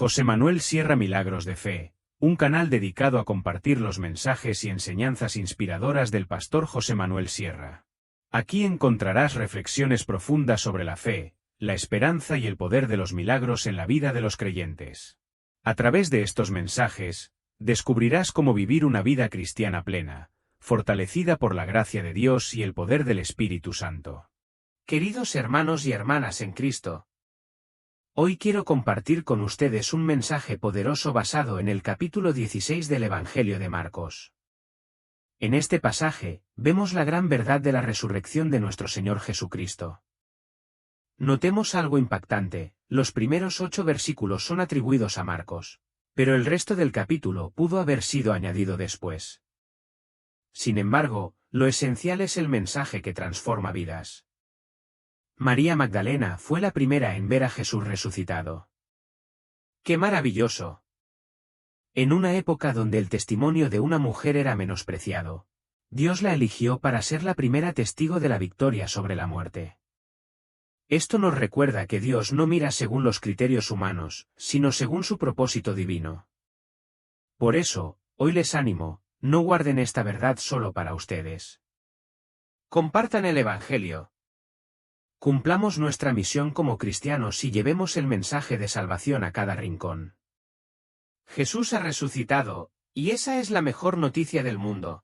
José Manuel Sierra Milagros de Fe, un canal dedicado a compartir los mensajes y enseñanzas inspiradoras del pastor José Manuel Sierra. Aquí encontrarás reflexiones profundas sobre la fe, la esperanza y el poder de los milagros en la vida de los creyentes. A través de estos mensajes, descubrirás cómo vivir una vida cristiana plena, fortalecida por la gracia de Dios y el poder del Espíritu Santo. Queridos hermanos y hermanas en Cristo, hoy quiero compartir con ustedes un mensaje poderoso basado en el capítulo 16 del Evangelio de Marcos. En este pasaje, vemos la gran verdad de la resurrección de nuestro Señor Jesucristo. Notemos algo impactante: los primeros 8 versículos son atribuidos a Marcos, pero el resto del capítulo pudo haber sido añadido después. Sin embargo, lo esencial es el mensaje que transforma vidas. María Magdalena fue la primera en ver a Jesús resucitado. ¡Qué maravilloso! En una época donde el testimonio de una mujer era menospreciado, Dios la eligió para ser la primera testigo de la victoria sobre la muerte. Esto nos recuerda que Dios no mira según los criterios humanos, sino según su propósito divino. Por eso, hoy les animo: no guarden esta verdad solo para ustedes. Compartan el Evangelio. Cumplamos nuestra misión como cristianos y llevemos el mensaje de salvación a cada rincón. Jesús ha resucitado, y esa es la mejor noticia del mundo.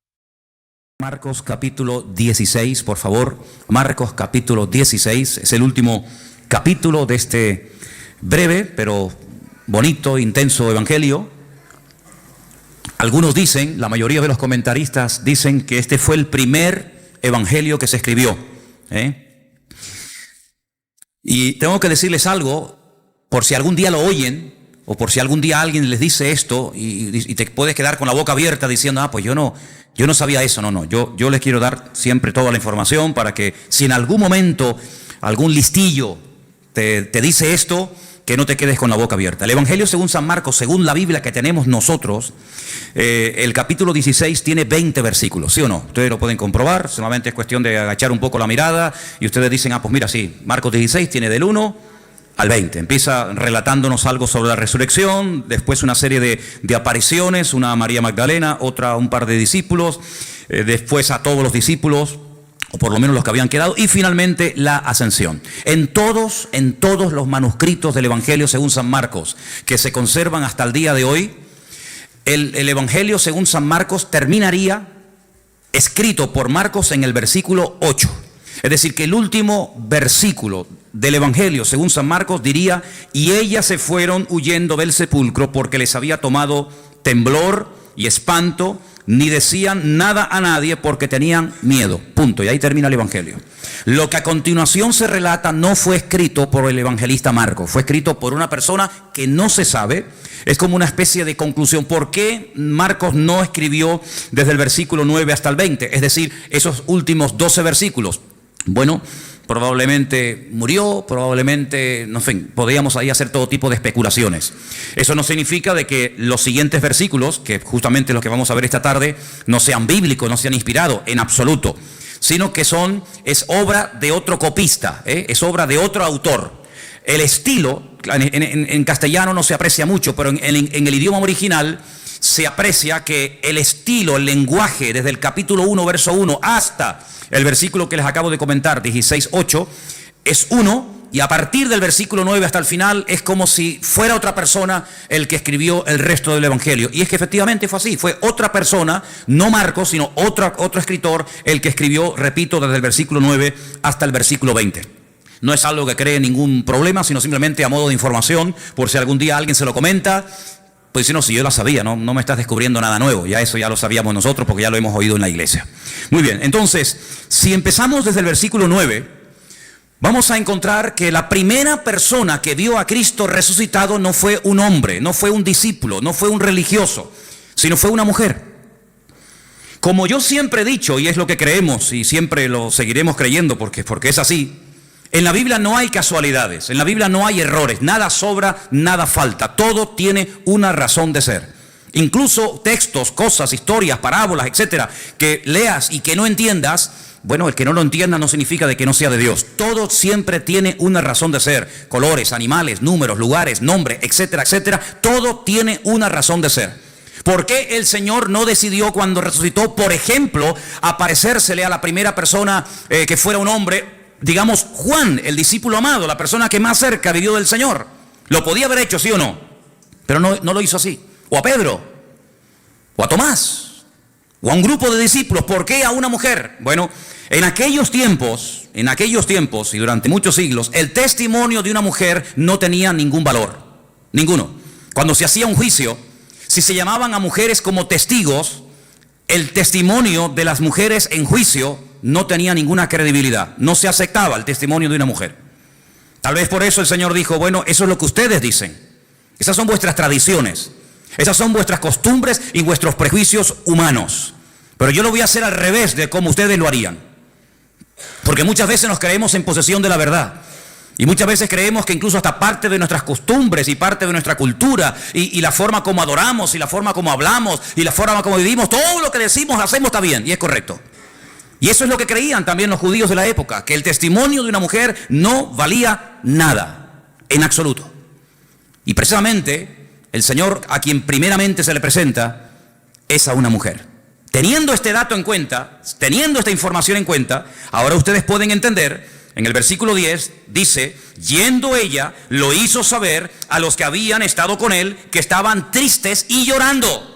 Marcos capítulo 16, por favor. Marcos capítulo 16, es el último capítulo de este breve, pero bonito, intenso evangelio. Algunos dicen, la mayoría de los comentaristas dicen que este fue el primer evangelio que se escribió. Y tengo que decirles algo, por si algún día lo oyen, o por si algún día alguien les dice esto, y te puedes quedar con la boca abierta diciendo: pues yo no sabía eso. No, yo les quiero dar siempre toda la información para que si en algún momento algún listillo te dice esto, que no te quedes con la boca abierta. El Evangelio según San Marcos, según la Biblia que tenemos nosotros, el capítulo 16 tiene 20 versículos, ¿sí o no? Ustedes lo pueden comprobar, solamente es cuestión de agachar un poco la mirada y ustedes dicen: pues mira, sí, Marcos 16 tiene del 1 al 20. Empieza relatándonos algo sobre la resurrección, después una serie de apariciones, una a María Magdalena, otra a un par de discípulos, después a todos los discípulos, o por lo menos los que habían quedado, y finalmente la ascensión. En todos los manuscritos del Evangelio según San Marcos, que se conservan hasta el día de hoy, el Evangelio según San Marcos terminaría escrito por Marcos en el versículo 8. Es decir, que el último versículo del Evangelio según San Marcos diría: y ellas se fueron huyendo del sepulcro porque les había tomado temblor y espanto, ni decían nada a nadie porque tenían miedo. Punto. Y ahí termina el Evangelio. Lo que a continuación se relata no fue escrito por el evangelista Marcos, fue escrito por una persona que no se sabe. Es como una especie de conclusión. ¿Por qué Marcos no escribió desde el versículo 9 hasta el 20? Es decir, esos últimos 12 versículos. Bueno, probablemente murió, probablemente, no sé, podríamos ahí hacer todo tipo de especulaciones. Eso no significa de que los siguientes versículos, que justamente los que vamos a ver esta tarde, no sean bíblicos, no sean inspirados, en absoluto, sino que es obra de otro copista, es obra de otro autor. El estilo, en castellano no se aprecia mucho, pero en el idioma original se aprecia que el estilo, el lenguaje, desde el capítulo 1, verso 1, hasta el versículo que les acabo de comentar, 16:8, es uno, y a partir del versículo 9 hasta el final es como si fuera otra persona el que escribió el resto del Evangelio. Y es que efectivamente fue así, fue otra persona, no Marcos, sino otro escritor el que escribió, repito, desde el versículo 9 hasta el versículo 20. No es algo que cree ningún problema, sino simplemente a modo de información, por si algún día alguien se lo comenta. Pues si no, si yo la sabía, no me estás descubriendo nada nuevo, ya eso ya lo sabíamos nosotros porque ya lo hemos oído en la iglesia. Muy bien, entonces, si empezamos desde el versículo 9, vamos a encontrar que la primera persona que vio a Cristo resucitado no fue un hombre, no fue un discípulo, no fue un religioso, sino fue una mujer. Como yo siempre he dicho, y es lo que creemos y siempre lo seguiremos creyendo porque es así, en la Biblia no hay casualidades, en la Biblia no hay errores, nada sobra, nada falta, todo tiene una razón de ser. Incluso textos, cosas, historias, parábolas, etcétera, que leas y que no entiendas, Bueno, el que no lo entienda no significa de que no sea de Dios. Todo siempre tiene una razón de ser. Colores, animales, números, lugares, nombre, etcétera, etcétera. Todo tiene una razón de ser. ¿Por qué el Señor no decidió cuando resucitó, por ejemplo, aparecérsele a la primera persona que fuera un hombre? Digamos, Juan, el discípulo amado, la persona que más cerca vivió del Señor. Lo podía haber hecho, ¿sí o no? Pero no lo hizo así. O a Pedro, o a Tomás, o a un grupo de discípulos. ¿Por qué a una mujer? Bueno, en aquellos tiempos y durante muchos siglos, el testimonio de una mujer no tenía ningún valor. Ninguno. Cuando se hacía un juicio, si se llamaban a mujeres como testigos, el testimonio de las mujeres en juicio no tenía ninguna credibilidad. No se aceptaba el testimonio de una mujer. Tal vez por eso el Señor dijo, bueno, eso es lo que ustedes dicen. Esas son vuestras tradiciones. Esas son vuestras costumbres y vuestros prejuicios humanos. Pero yo lo voy a hacer al revés de como ustedes lo harían. Porque muchas veces nos creemos en posesión de la verdad. Y muchas veces creemos que incluso hasta parte de nuestras costumbres y parte de nuestra cultura y la forma como adoramos y la forma como hablamos y la forma como vivimos, todo lo que decimos, hacemos está bien y es correcto. Y eso es lo que creían también los judíos de la época, que el testimonio de una mujer no valía nada, en absoluto. Y precisamente el Señor a quien primeramente se le presenta es a una mujer. Teniendo este dato en cuenta, teniendo esta información en cuenta, ahora ustedes pueden entender. En el versículo 10 dice, yendo ella, lo hizo saber a los que habían estado con él, que estaban tristes y llorando.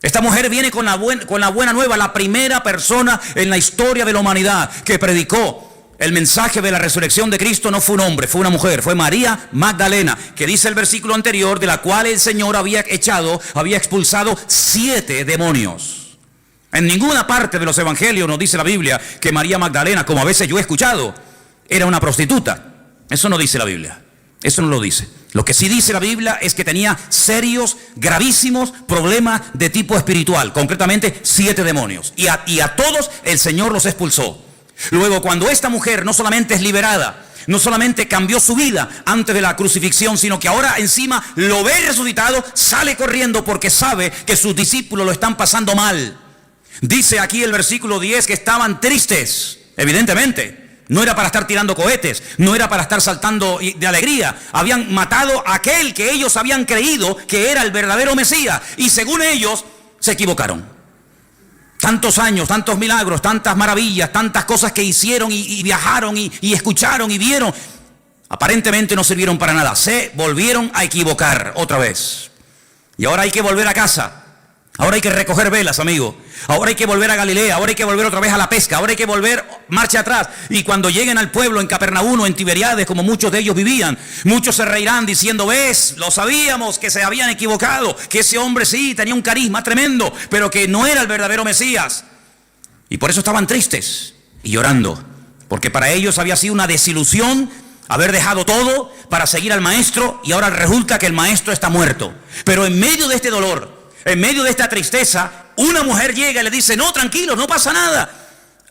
Esta mujer viene con la buena nueva, la primera persona en la historia de la humanidad que predicó el mensaje de la resurrección de Cristo. No fue un hombre, fue una mujer, fue María Magdalena, que dice el versículo anterior, de la cual el Señor había expulsado 7 demonios. En ninguna parte de los evangelios nos dice la Biblia que María Magdalena, como a veces yo he escuchado, era una prostituta. Eso no dice la Biblia. Eso no lo dice. Lo que sí dice la Biblia es que tenía serios, gravísimos problemas de tipo espiritual. Concretamente 7 demonios. Y a todos el Señor los expulsó. Luego, cuando esta mujer no solamente es liberada, no solamente cambió su vida antes de la crucifixión, sino que ahora encima lo ve resucitado, sale corriendo porque sabe que sus discípulos lo están pasando mal. Dice aquí el versículo 10 que estaban tristes, evidentemente. No era para estar tirando cohetes, no era para estar saltando de alegría. Habían matado a aquel que ellos habían creído que era el verdadero Mesías. Y según ellos, se equivocaron. Tantos años, tantos milagros, tantas maravillas, tantas cosas que hicieron y viajaron y escucharon y vieron, aparentemente no sirvieron para nada. Se volvieron a equivocar otra vez. Y ahora hay que volver a casa. Ahora hay que recoger velas, amigo. Ahora hay que volver a Galilea. Ahora hay que volver otra vez a la pesca. Ahora hay que volver marcha atrás. Y cuando lleguen al pueblo en Capernaum o en Tiberiades, como muchos de ellos vivían, muchos se reirán diciendo, ves, lo sabíamos que se habían equivocado, que ese hombre sí tenía un carisma tremendo, pero que no era el verdadero Mesías. Y por eso estaban tristes y llorando, porque para ellos había sido una desilusión haber dejado todo para seguir al maestro, y ahora resulta que el maestro está muerto. Pero en medio de este dolor, en medio de esta tristeza, una mujer llega y le dice, no, tranquilo, no pasa nada.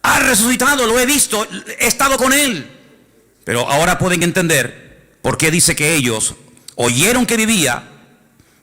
Ha resucitado, lo he visto, he estado con él. Pero ahora pueden entender por qué dice que ellos oyeron que vivía,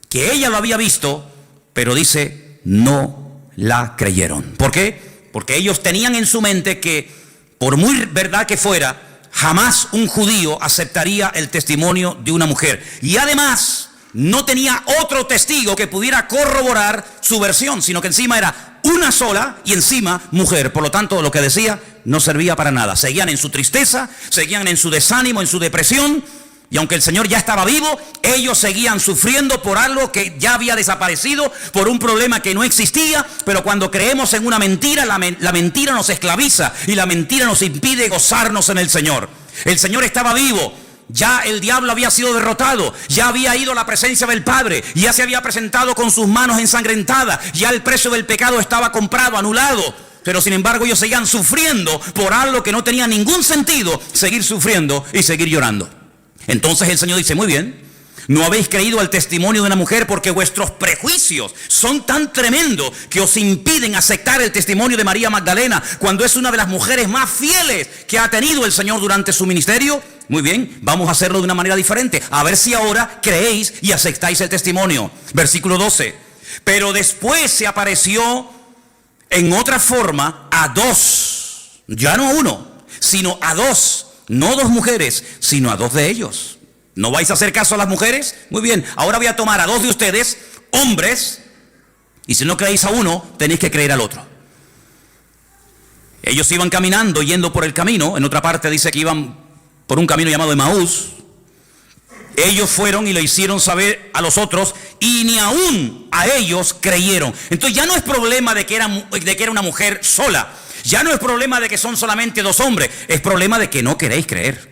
que ella lo había visto, pero dice, no la creyeron. ¿Por qué? Porque ellos tenían en su mente que, por muy verdad que fuera, jamás un judío aceptaría el testimonio de una mujer. Y además, no tenía otro testigo que pudiera corroborar su versión, sino que encima era una sola y encima mujer. Por lo tanto, lo que decía no servía para nada. Seguían en su tristeza, seguían en su desánimo, en su depresión. Y aunque el Señor ya estaba vivo, ellos seguían sufriendo por algo que ya había desaparecido, por un problema que no existía. Pero cuando creemos en una mentira, la mentira nos esclaviza y la mentira nos impide gozarnos en el Señor. El Señor estaba vivo. Ya el diablo había sido derrotado, ya había ido a la presencia del Padre, ya se había presentado con sus manos ensangrentadas, ya el precio del pecado estaba comprado, anulado. Pero sin embargo ellos seguían sufriendo por algo que no tenía ningún sentido, seguir sufriendo y seguir llorando. Entonces el Señor dice, muy bien, no habéis creído al testimonio de una mujer porque vuestros prejuicios son tan tremendos que os impiden aceptar el testimonio de María Magdalena, cuando es una de las mujeres más fieles que ha tenido el Señor durante su ministerio. Muy bien, vamos a hacerlo de una manera diferente, a ver si ahora creéis y aceptáis el testimonio. Versículo 12. Pero después se apareció en otra forma a 2, Ya no a uno, sino a dos. No dos mujeres, sino a dos de ellos. ¿No vais a hacer caso a las mujeres? Muy bien, ahora voy a tomar a dos de ustedes, hombres, y si no creéis a uno, tenéis que creer al otro. Ellos iban caminando, yendo por el camino. En otra parte dice que iban por un camino llamado Emaús. Ellos fueron y le hicieron saber a los otros, y ni aún a ellos creyeron. Entonces ya no es problema de que era una mujer sola. Ya no es problema de que son solamente dos hombres. Es problema de que no queréis creer.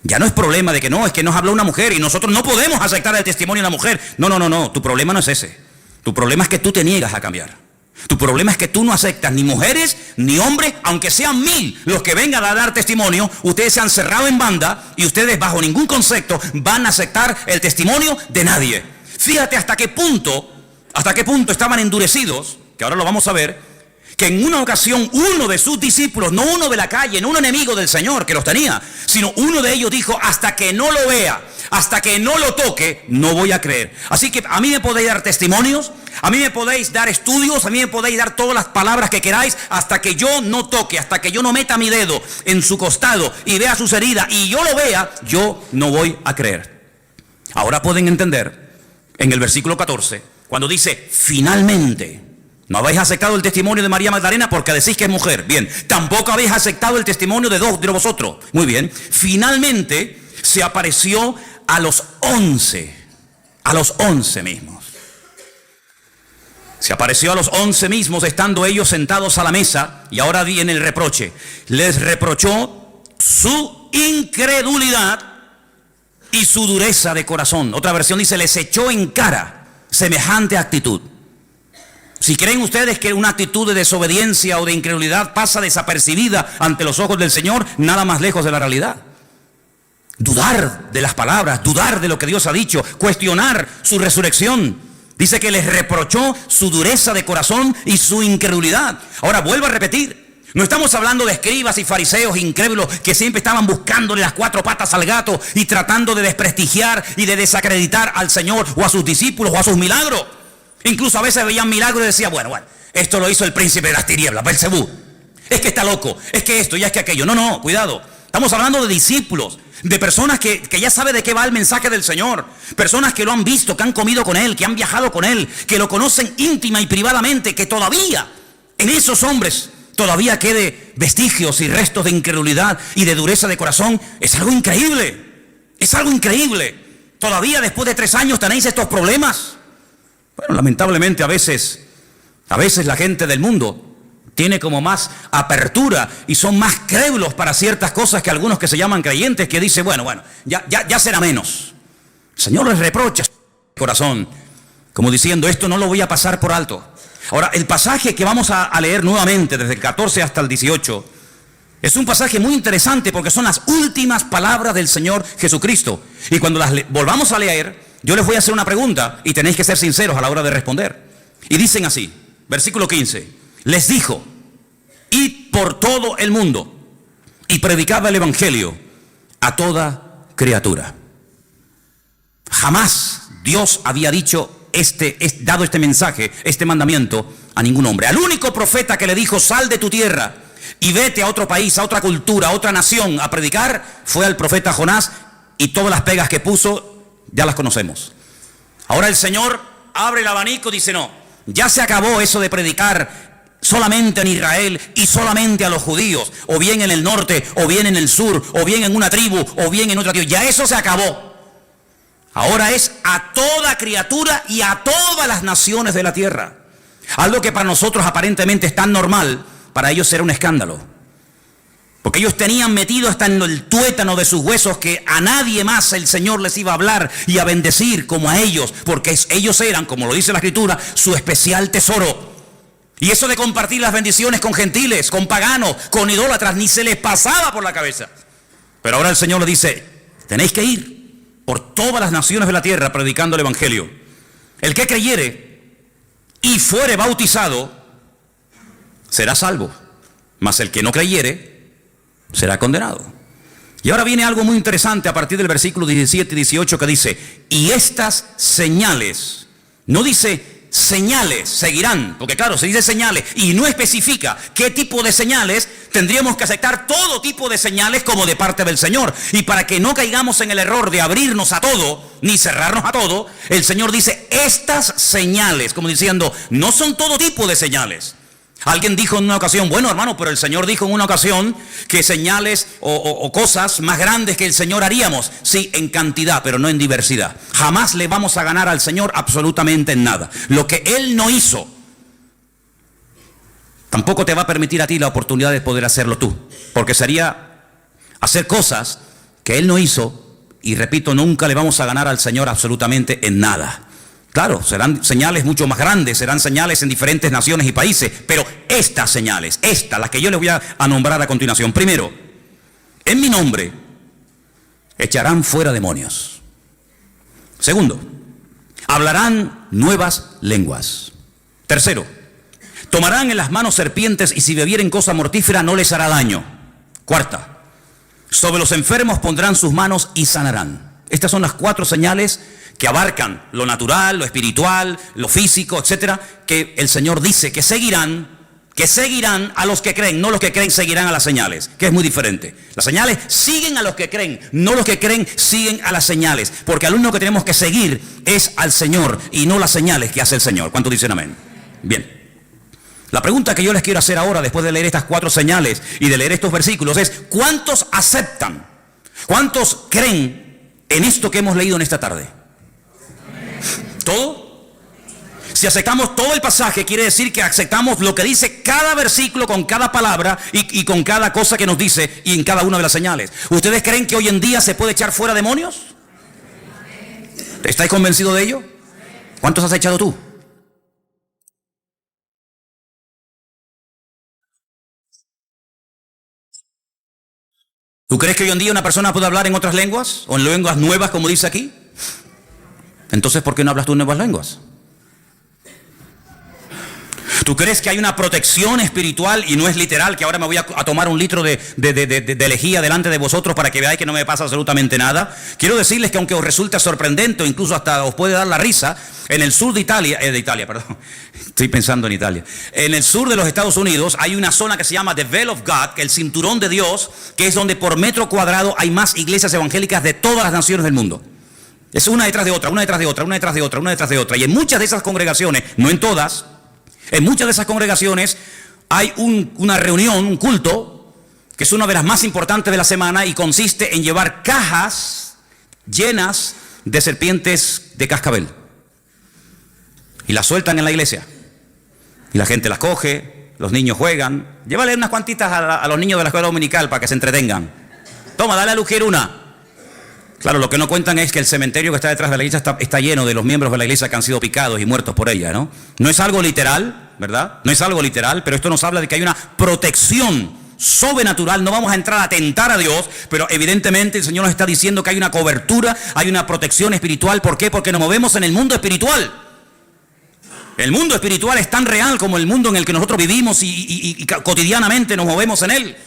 Ya no es problema de que no, es que nos habló una mujer y nosotros no podemos aceptar el testimonio de una mujer. No, tu problema no es ese. Tu problema es que tú te niegas a cambiar. Tu problema es que tú no aceptas ni mujeres ni hombres, aunque sean 1000 los que vengan a dar testimonio. Ustedes se han cerrado en banda y ustedes bajo ningún concepto van a aceptar el testimonio de nadie. Fíjate hasta qué punto estaban endurecidos, que ahora lo vamos a ver, que en una ocasión uno de sus discípulos, no uno de la calle, no un enemigo del Señor que los tenía, sino uno de ellos dijo: hasta que no lo vea, hasta que no lo toque, no voy a creer. Así que a mí me podéis dar testimonios, a mí me podéis dar estudios, a mí me podéis dar todas las palabras que queráis, hasta que yo no toque, hasta que yo no meta mi dedo en su costado y vea sus heridas y yo lo vea, yo no voy a creer. Ahora pueden entender en el versículo 14, cuando dice: finalmente. No habéis aceptado el testimonio de María Magdalena porque decís que es mujer. Bien, tampoco habéis aceptado el testimonio de dos de vosotros. Muy bien, finalmente se apareció a los 11 mismos. Se apareció a los 11 mismos estando ellos sentados a la mesa, y ahora viene el reproche. Les reprochó su incredulidad y su dureza de corazón. Otra versión dice: les echó en cara semejante actitud. Si creen ustedes que una actitud de desobediencia o de incredulidad pasa desapercibida ante los ojos del Señor, nada más lejos de la realidad. Dudar de las palabras, dudar de lo que Dios ha dicho, cuestionar su resurrección. Dice que les reprochó su dureza de corazón y su incredulidad. Ahora vuelvo a repetir, no estamos hablando de escribas y fariseos incrédulos que siempre estaban buscándole las 4 patas al gato y tratando de desprestigiar y de desacreditar al Señor o a sus discípulos o a sus milagros. Incluso a veces veían milagros y decían: bueno, esto lo hizo el príncipe de las tinieblas, Belcebú. Es que está loco, es que esto, ya es que aquello. No, cuidado. Estamos hablando de discípulos, de personas que ya saben de qué va el mensaje del Señor. Personas que lo han visto, que han comido con Él, que han viajado con Él, que lo conocen íntima y privadamente, que todavía en esos hombres todavía quede vestigios y restos de incredulidad y de dureza de corazón. Es algo increíble. Es algo increíble. Todavía después de 3 años tenéis estos problemas. Bueno, lamentablemente a veces la gente del mundo tiene como más apertura y son más crédulos para ciertas cosas que algunos que se llaman creyentes, que dicen: bueno, ya será menos. El Señor les reprocha su corazón, como diciendo: esto no lo voy a pasar por alto. Ahora, el pasaje que vamos a leer nuevamente desde el 14 hasta el 18 es un pasaje muy interesante porque son las últimas palabras del Señor Jesucristo. Y cuando las volvamos a leer, yo les voy a hacer una pregunta y tenéis que ser sinceros a la hora de responder. Y dicen así, versículo 15: les dijo: id por todo el mundo y predicad el evangelio a toda criatura. Jamás Dios había dicho dado este mensaje, este mandamiento a ningún hombre. Al único profeta que le dijo: sal de tu tierra y vete a otro país, a otra cultura, a otra nación a predicar, fue al profeta Jonás, y todas las pegas que puso ya las conocemos. Ahora el Señor abre el abanico y dice: no, ya se acabó eso de predicar solamente en Israel y solamente a los judíos, o bien en el norte, o bien en el sur, o bien en una tribu, o bien en otra tribu. Ya eso se acabó. Ahora es a toda criatura y a todas las naciones de la tierra. Algo que para nosotros aparentemente es tan normal, para ellos era un escándalo. Porque ellos tenían metido hasta en el tuétano de sus huesos que a nadie más el Señor les iba a hablar y a bendecir como a ellos, porque ellos eran, como lo dice la Escritura, su especial tesoro. Y eso de compartir las bendiciones con gentiles, con paganos, con idólatras, ni se les pasaba por la cabeza. Pero ahora el Señor les dice: tenéis que ir por todas las naciones de la tierra predicando el evangelio. El que creyere y fuere bautizado será salvo, mas el que no creyere será condenado. Y ahora viene algo muy interesante a partir del versículo 17 y 18 que dice: y estas señales, no dice señales seguirán, porque claro, se dice señales y no especifica qué tipo de señales. Tendríamos que aceptar todo tipo de señales como de parte del Señor. Y para que no caigamos en el error de abrirnos a todo, ni cerrarnos a todo, el Señor dice estas señales, como diciendo, no son todo tipo de señales. Alguien dijo en una ocasión, bueno hermano, pero el Señor dijo en una ocasión que señales o cosas más grandes que el Señor haríamos. Sí, en cantidad, pero no en diversidad. Jamás le vamos a ganar al Señor absolutamente en nada. Lo que Él no hizo, tampoco te va a permitir a ti la oportunidad de poder hacerlo tú. Porque sería hacer cosas que Él no hizo. Y repito, nunca le vamos a ganar al Señor absolutamente en nada. Claro, serán señales mucho más grandes, serán señales en diferentes naciones y países, pero estas señales, las que yo les voy a nombrar a continuación. Primero, en mi nombre echarán fuera demonios. Segundo, hablarán nuevas lenguas. Tercero, tomarán en las manos serpientes y si bebieren cosa mortífera no les hará daño. Cuarta, sobre los enfermos pondrán sus manos y sanarán. Estas son las 4 señales que abarcan lo natural, lo espiritual, lo físico, etcétera, que el Señor dice que seguirán a los que creen, no los que creen seguirán a las señales, que es muy diferente. Las señales siguen a los que creen, no los que creen siguen a las señales, porque al único que tenemos que seguir es al Señor y no las señales que hace el Señor. ¿Cuántos dicen amén? Bien. La pregunta que yo les quiero hacer ahora, después de leer estas 4 señales y de leer estos versículos, es ¿cuántos aceptan? ¿Cuántos creen en esto que hemos leído en esta tarde? ¿Todo? Si aceptamos todo el pasaje, quiere decir que aceptamos lo que dice cada versículo con cada palabra y con cada cosa que nos dice y en cada una de las señales. ¿Ustedes creen que hoy en día se puede echar fuera demonios? ¿Estáis convencidos de ello? ¿Cuántos has echado tú? ¿Tú crees que hoy en día una persona puede hablar en otras lenguas o en lenguas nuevas como dice aquí? Entonces, ¿por qué no hablas tú en nuevas lenguas? ¿Tú crees que hay una protección espiritual y no es literal, que ahora me voy a tomar un litro de lejía delante de vosotros para que veáis que no me pasa absolutamente nada? Quiero decirles que aunque os resulte sorprendente o incluso hasta os puede dar la risa, en el sur de Italia, estoy pensando en Italia, en el sur de los Estados Unidos hay una zona que se llama The Veil of God, que el cinturón de Dios, que es donde por metro cuadrado hay más iglesias evangélicas de todas las naciones del mundo. Es una detrás de otra, una detrás de otra, una detrás de otra, una detrás de otra. Y en muchas de esas congregaciones, no en todas, en muchas de esas congregaciones hay una reunión, un culto, que es una de las más importantes de la semana y consiste en llevar cajas llenas de serpientes de cascabel. Y las sueltan en la iglesia. Y la gente las coge, los niños juegan. Llévale unas cuantitas a los niños de la escuela dominical para que se entretengan. Toma, dale a Luquier una. Claro, lo que no cuentan es que el cementerio que está detrás de la iglesia está lleno de los miembros de la iglesia que han sido picados y muertos por ella, ¿no? No es algo literal, ¿verdad? No es algo literal, pero esto nos habla de que hay una protección sobrenatural. No vamos a entrar a tentar a Dios, pero evidentemente el Señor nos está diciendo que hay una cobertura, hay una protección espiritual. ¿Por qué? Porque nos movemos en el mundo espiritual. El mundo espiritual es tan real como el mundo en el que nosotros vivimos y cotidianamente nos movemos en él.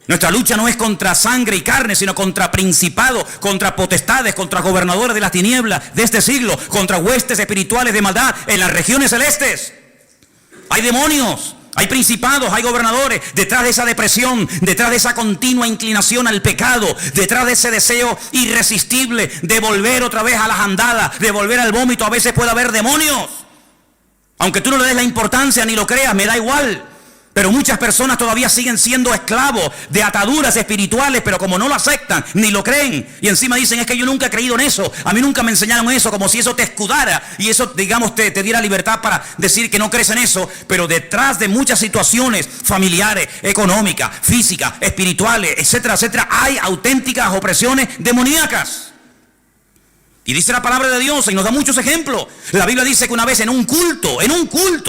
Nuestra lucha no es contra sangre y carne, sino contra principados, contra potestades, contra gobernadores de las tinieblas de este siglo, contra huestes espirituales de maldad en las regiones celestes. Hay demonios, hay principados, hay gobernadores. Detrás de esa depresión, detrás de esa continua inclinación al pecado, detrás de ese deseo irresistible de volver otra vez a las andadas, de volver al vómito, a veces puede haber demonios. Aunque tú no le des la importancia ni lo creas, me da igual. Pero muchas personas todavía siguen siendo esclavos de ataduras espirituales, pero como no lo aceptan, ni lo creen, y encima dicen, es que yo nunca he creído en eso, a mí nunca me enseñaron eso, como si eso te escudara, y eso, digamos, te diera libertad para decir que no crees en eso. Pero detrás de muchas situaciones familiares, económicas, físicas, espirituales, etcétera, etcétera, hay auténticas opresiones demoníacas. Y dice la palabra de Dios, y nos da muchos ejemplos. La Biblia dice que una vez en un culto,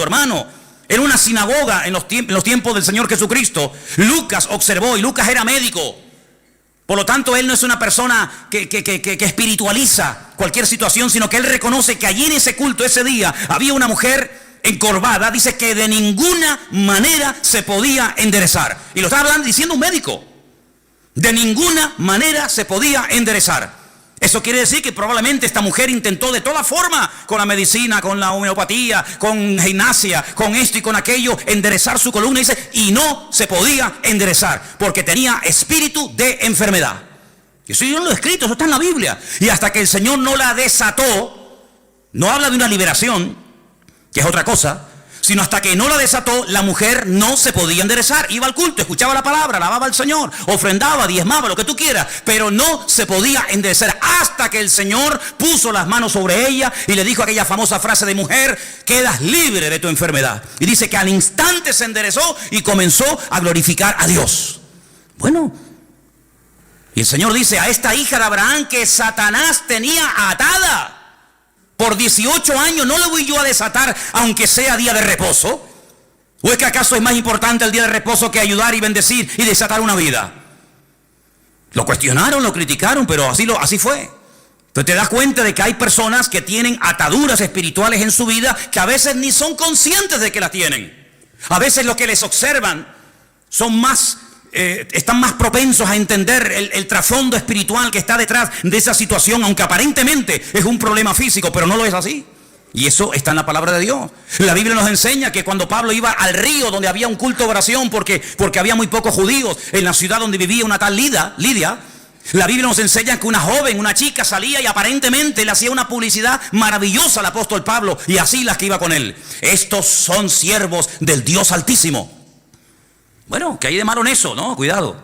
hermano, en una sinagoga en los tiempos del Señor Jesucristo, Lucas observó, y Lucas era médico. Por lo tanto, él no es una persona que espiritualiza cualquier situación, sino que él reconoce que allí en ese culto, ese día, había una mujer encorvada, dice que de ninguna manera se podía enderezar. Y lo está hablando diciendo un médico. De ninguna manera se podía enderezar. Eso quiere decir que probablemente esta mujer intentó de toda forma, con la medicina, con la homeopatía, con gimnasia, con esto y con aquello, enderezar su columna, y no se podía enderezar, porque tenía espíritu de enfermedad. Y eso yo no lo he escrito, eso está en la Biblia. Y hasta que el Señor no la desató, no habla de una liberación, que es otra cosa, sino hasta que no la desató, la mujer no se podía enderezar. Iba al culto, escuchaba la palabra, alababa al Señor, ofrendaba, diezmaba, lo que tú quieras, pero no se podía enderezar hasta que el Señor puso las manos sobre ella y le dijo aquella famosa frase de: mujer, quedas libre de tu enfermedad. Y dice que al instante se enderezó y comenzó a glorificar a Dios. Bueno, y el Señor dice: a esta hija de Abraham que Satanás tenía atada por 18 años, ¿no le voy yo a desatar aunque sea día de reposo? ¿O es que acaso es más importante el día de reposo que ayudar y bendecir y desatar una vida? Lo cuestionaron, lo criticaron, pero así fue. Entonces te das cuenta de que hay personas que tienen ataduras espirituales en su vida que a veces ni son conscientes de que las tienen. A veces los que les observan son están más propensos a entender el trasfondo espiritual que está detrás de esa situación, aunque aparentemente es un problema físico, pero no lo es así. Y eso está en la palabra de Dios. La Biblia nos enseña que cuando Pablo iba al río donde había un culto de oración, porque había muy pocos judíos en la ciudad donde vivía una tal Lidia, la Biblia nos enseña que una joven, una chica salía y aparentemente le hacía una publicidad maravillosa al apóstol Pablo y así las que iba con él: estos son siervos del Dios Altísimo. Bueno, que hay de malo en eso, ¿no? Cuidado.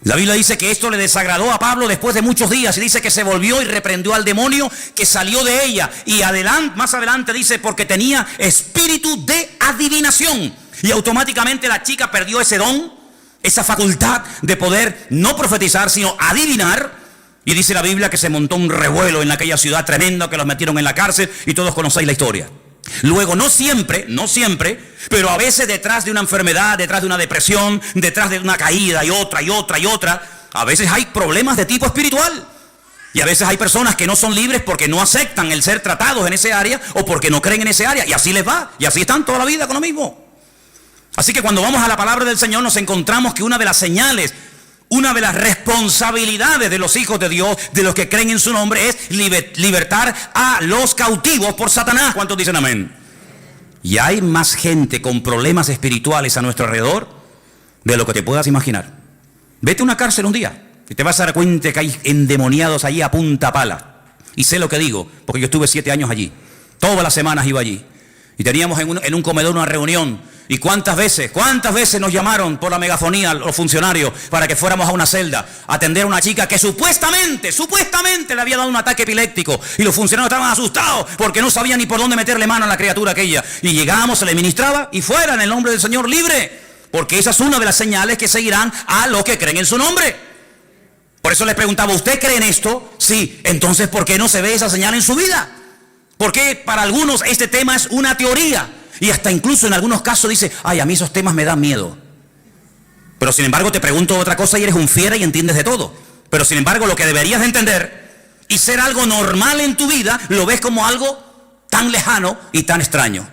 La Biblia dice que esto le desagradó a Pablo después de muchos días, y dice que se volvió y reprendió al demonio que salió de ella. Y más adelante dice: porque tenía espíritu de adivinación. Y automáticamente la chica perdió ese don, esa facultad de poder no profetizar, sino adivinar. Y dice la Biblia que se montó un revuelo en aquella ciudad tremendo, que los metieron en la cárcel, y todos conocéis la historia. Luego, no siempre, pero a veces detrás de una enfermedad, detrás de una depresión, detrás de una caída y otra, a veces hay problemas de tipo espiritual. Y a veces hay personas que no son libres porque no aceptan el ser tratados en ese área o porque no creen en ese área. Y así les va, y así están toda la vida con lo mismo. Así que cuando vamos a la palabra del Señor nos encontramos que una de las señales, una de las responsabilidades de los hijos de Dios, de los que creen en su nombre, es libertar a los cautivos por Satanás. ¿Cuántos dicen amén? Y hay más gente con problemas espirituales a nuestro alrededor de lo que te puedas imaginar. Vete a una cárcel un día y te vas a dar cuenta que hay endemoniados allí a punta pala. Y sé lo que digo, porque yo estuve 7 años allí. Todas las semanas iba allí. Y teníamos en un comedor una reunión. ¿Y cuántas veces nos llamaron por la megafonía los funcionarios para que fuéramos a una celda a atender a una chica que supuestamente le había dado un ataque epiléptico? Y los funcionarios estaban asustados porque no sabían ni por dónde meterle mano a la criatura aquella. Y llegábamos, se le ministraba y fuera en el nombre del Señor libre. Porque esa es una de las señales que seguirán a los que creen en su nombre. Por eso les preguntaba: ¿usted cree en esto? Sí. Entonces, ¿por qué no se ve esa señal en su vida? Porque para algunos este tema es una teoría. Y hasta incluso en algunos casos dice: ay, a mí esos temas me dan miedo. Pero sin embargo te pregunto otra cosa y eres un fiera y entiendes de todo. Pero sin embargo lo que deberías de entender y ser algo normal en tu vida, lo ves como algo tan lejano y tan extraño.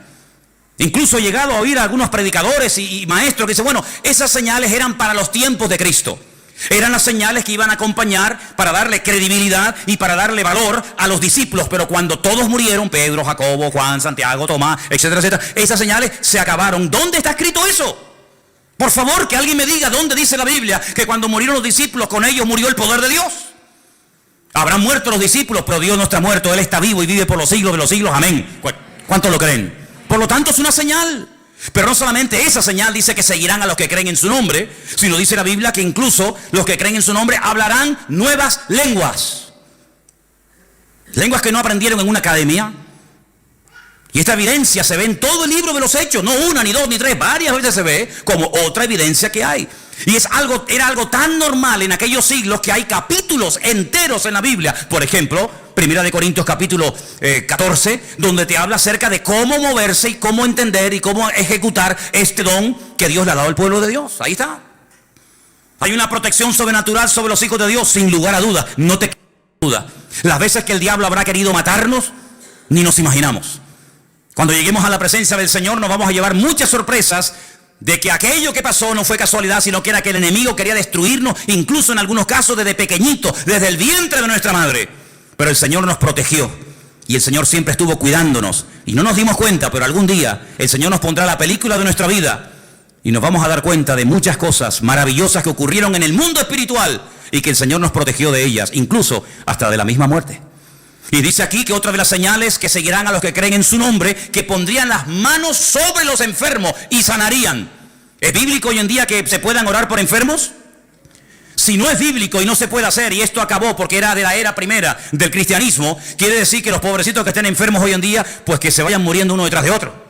Incluso he llegado a oír a algunos predicadores y maestros que dicen: bueno, esas señales eran para los tiempos de Cristo. Eran las señales que iban a acompañar para darle credibilidad y para darle valor a los discípulos. Pero cuando todos murieron, Pedro, Jacobo, Juan, Santiago, Tomás, etcétera, etcétera, esas señales se acabaron. ¿Dónde está escrito eso? Por favor, que alguien me diga dónde dice la Biblia que cuando murieron los discípulos, con ellos murió el poder de Dios. Habrán muerto los discípulos, pero Dios no está muerto. Él está vivo y vive por los siglos de los siglos. Amén. ¿Cuántos lo creen? Por lo tanto, es una señal. Pero no solamente esa señal dice que seguirán a los que creen en su nombre, sino dice la Biblia que incluso los que creen en su nombre hablarán nuevas lenguas. Lenguas que no aprendieron en una academia. Y esta evidencia se ve en todo el libro de los Hechos, no una, ni dos, ni tres, varias veces se ve como otra evidencia que hay. Y era algo tan normal en aquellos siglos que hay capítulos enteros en la Biblia. Por ejemplo, 1 Corintios capítulo 14, donde te habla acerca de cómo moverse y cómo entender y cómo ejecutar este don que Dios le ha dado al pueblo de Dios. Ahí está. Hay una protección sobrenatural sobre los hijos de Dios, sin lugar a dudas. No te quedes duda. Las veces que el diablo habrá querido matarnos, ni nos imaginamos. Cuando lleguemos a la presencia del Señor nos vamos a llevar muchas sorpresas de que aquello que pasó no fue casualidad, sino que era que el enemigo quería destruirnos, incluso en algunos casos desde pequeñito, desde el vientre de nuestra madre. Pero el Señor nos protegió y el Señor siempre estuvo cuidándonos y no nos dimos cuenta, pero algún día el Señor nos pondrá la película de nuestra vida y nos vamos a dar cuenta de muchas cosas maravillosas que ocurrieron en el mundo espiritual y que el Señor nos protegió de ellas, incluso hasta de la misma muerte. Y dice aquí que otra de las señales que seguirán a los que creen en su nombre, que pondrían las manos sobre los enfermos y sanarían. ¿Es bíblico hoy en día que se puedan orar por enfermos? Si no es bíblico y no se puede hacer, y esto acabó porque era de la era primera del cristianismo, quiere decir que los pobrecitos que estén enfermos hoy en día, pues que se vayan muriendo uno detrás de otro.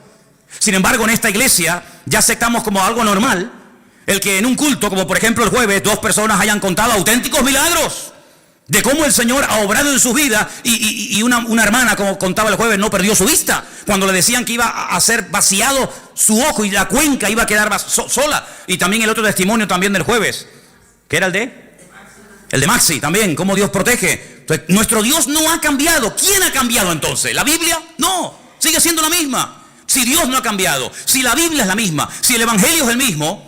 Sin embargo, en esta iglesia ya aceptamos como algo normal el que en un culto, como por ejemplo el jueves, 2 personas hayan contado auténticos milagros de cómo el Señor ha obrado en sus vidas y una hermana, como contaba el jueves, no perdió su vista cuando le decían que iba a ser vaciado su ojo y la cuenca iba a quedar sola. Y también el otro testimonio también del jueves, ¿qué era el de Maxi también, cómo Dios protege. Entonces, nuestro Dios no ha cambiado. ¿Quién ha cambiado entonces? ¿La Biblia? No, sigue siendo la misma. Si Dios no ha cambiado, si la Biblia es la misma, si el Evangelio es el mismo,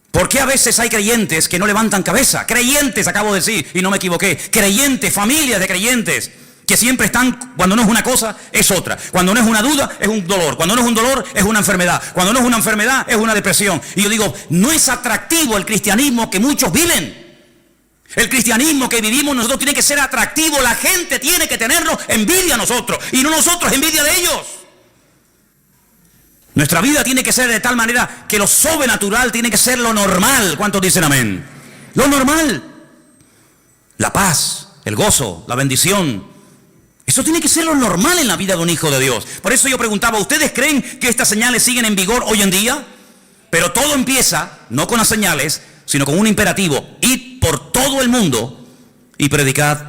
¿por qué a veces hay creyentes que no levantan cabeza? Creyentes, acabo de decir, y no me equivoqué. Creyentes, familias de creyentes, que siempre están, cuando no es una cosa, es otra. Cuando no es una duda, es un dolor. Cuando no es un dolor, es una enfermedad. Cuando no es una enfermedad, es una depresión. Y yo digo, no es atractivo el cristianismo que muchos viven. El cristianismo que vivimos nosotros tiene que ser atractivo. La gente tiene que tenernos envidia a nosotros, y no nosotros envidia de ellos. Nuestra vida tiene que ser de tal manera que lo sobrenatural tiene que ser lo normal. ¿Cuántos dicen amén? Lo normal. La paz, el gozo, la bendición. Eso tiene que ser lo normal en la vida de un hijo de Dios. Por eso yo preguntaba, ¿ustedes creen que estas señales siguen en vigor hoy en día? Pero todo empieza, no con las señales, sino con un imperativo. Id por todo el mundo y predicad,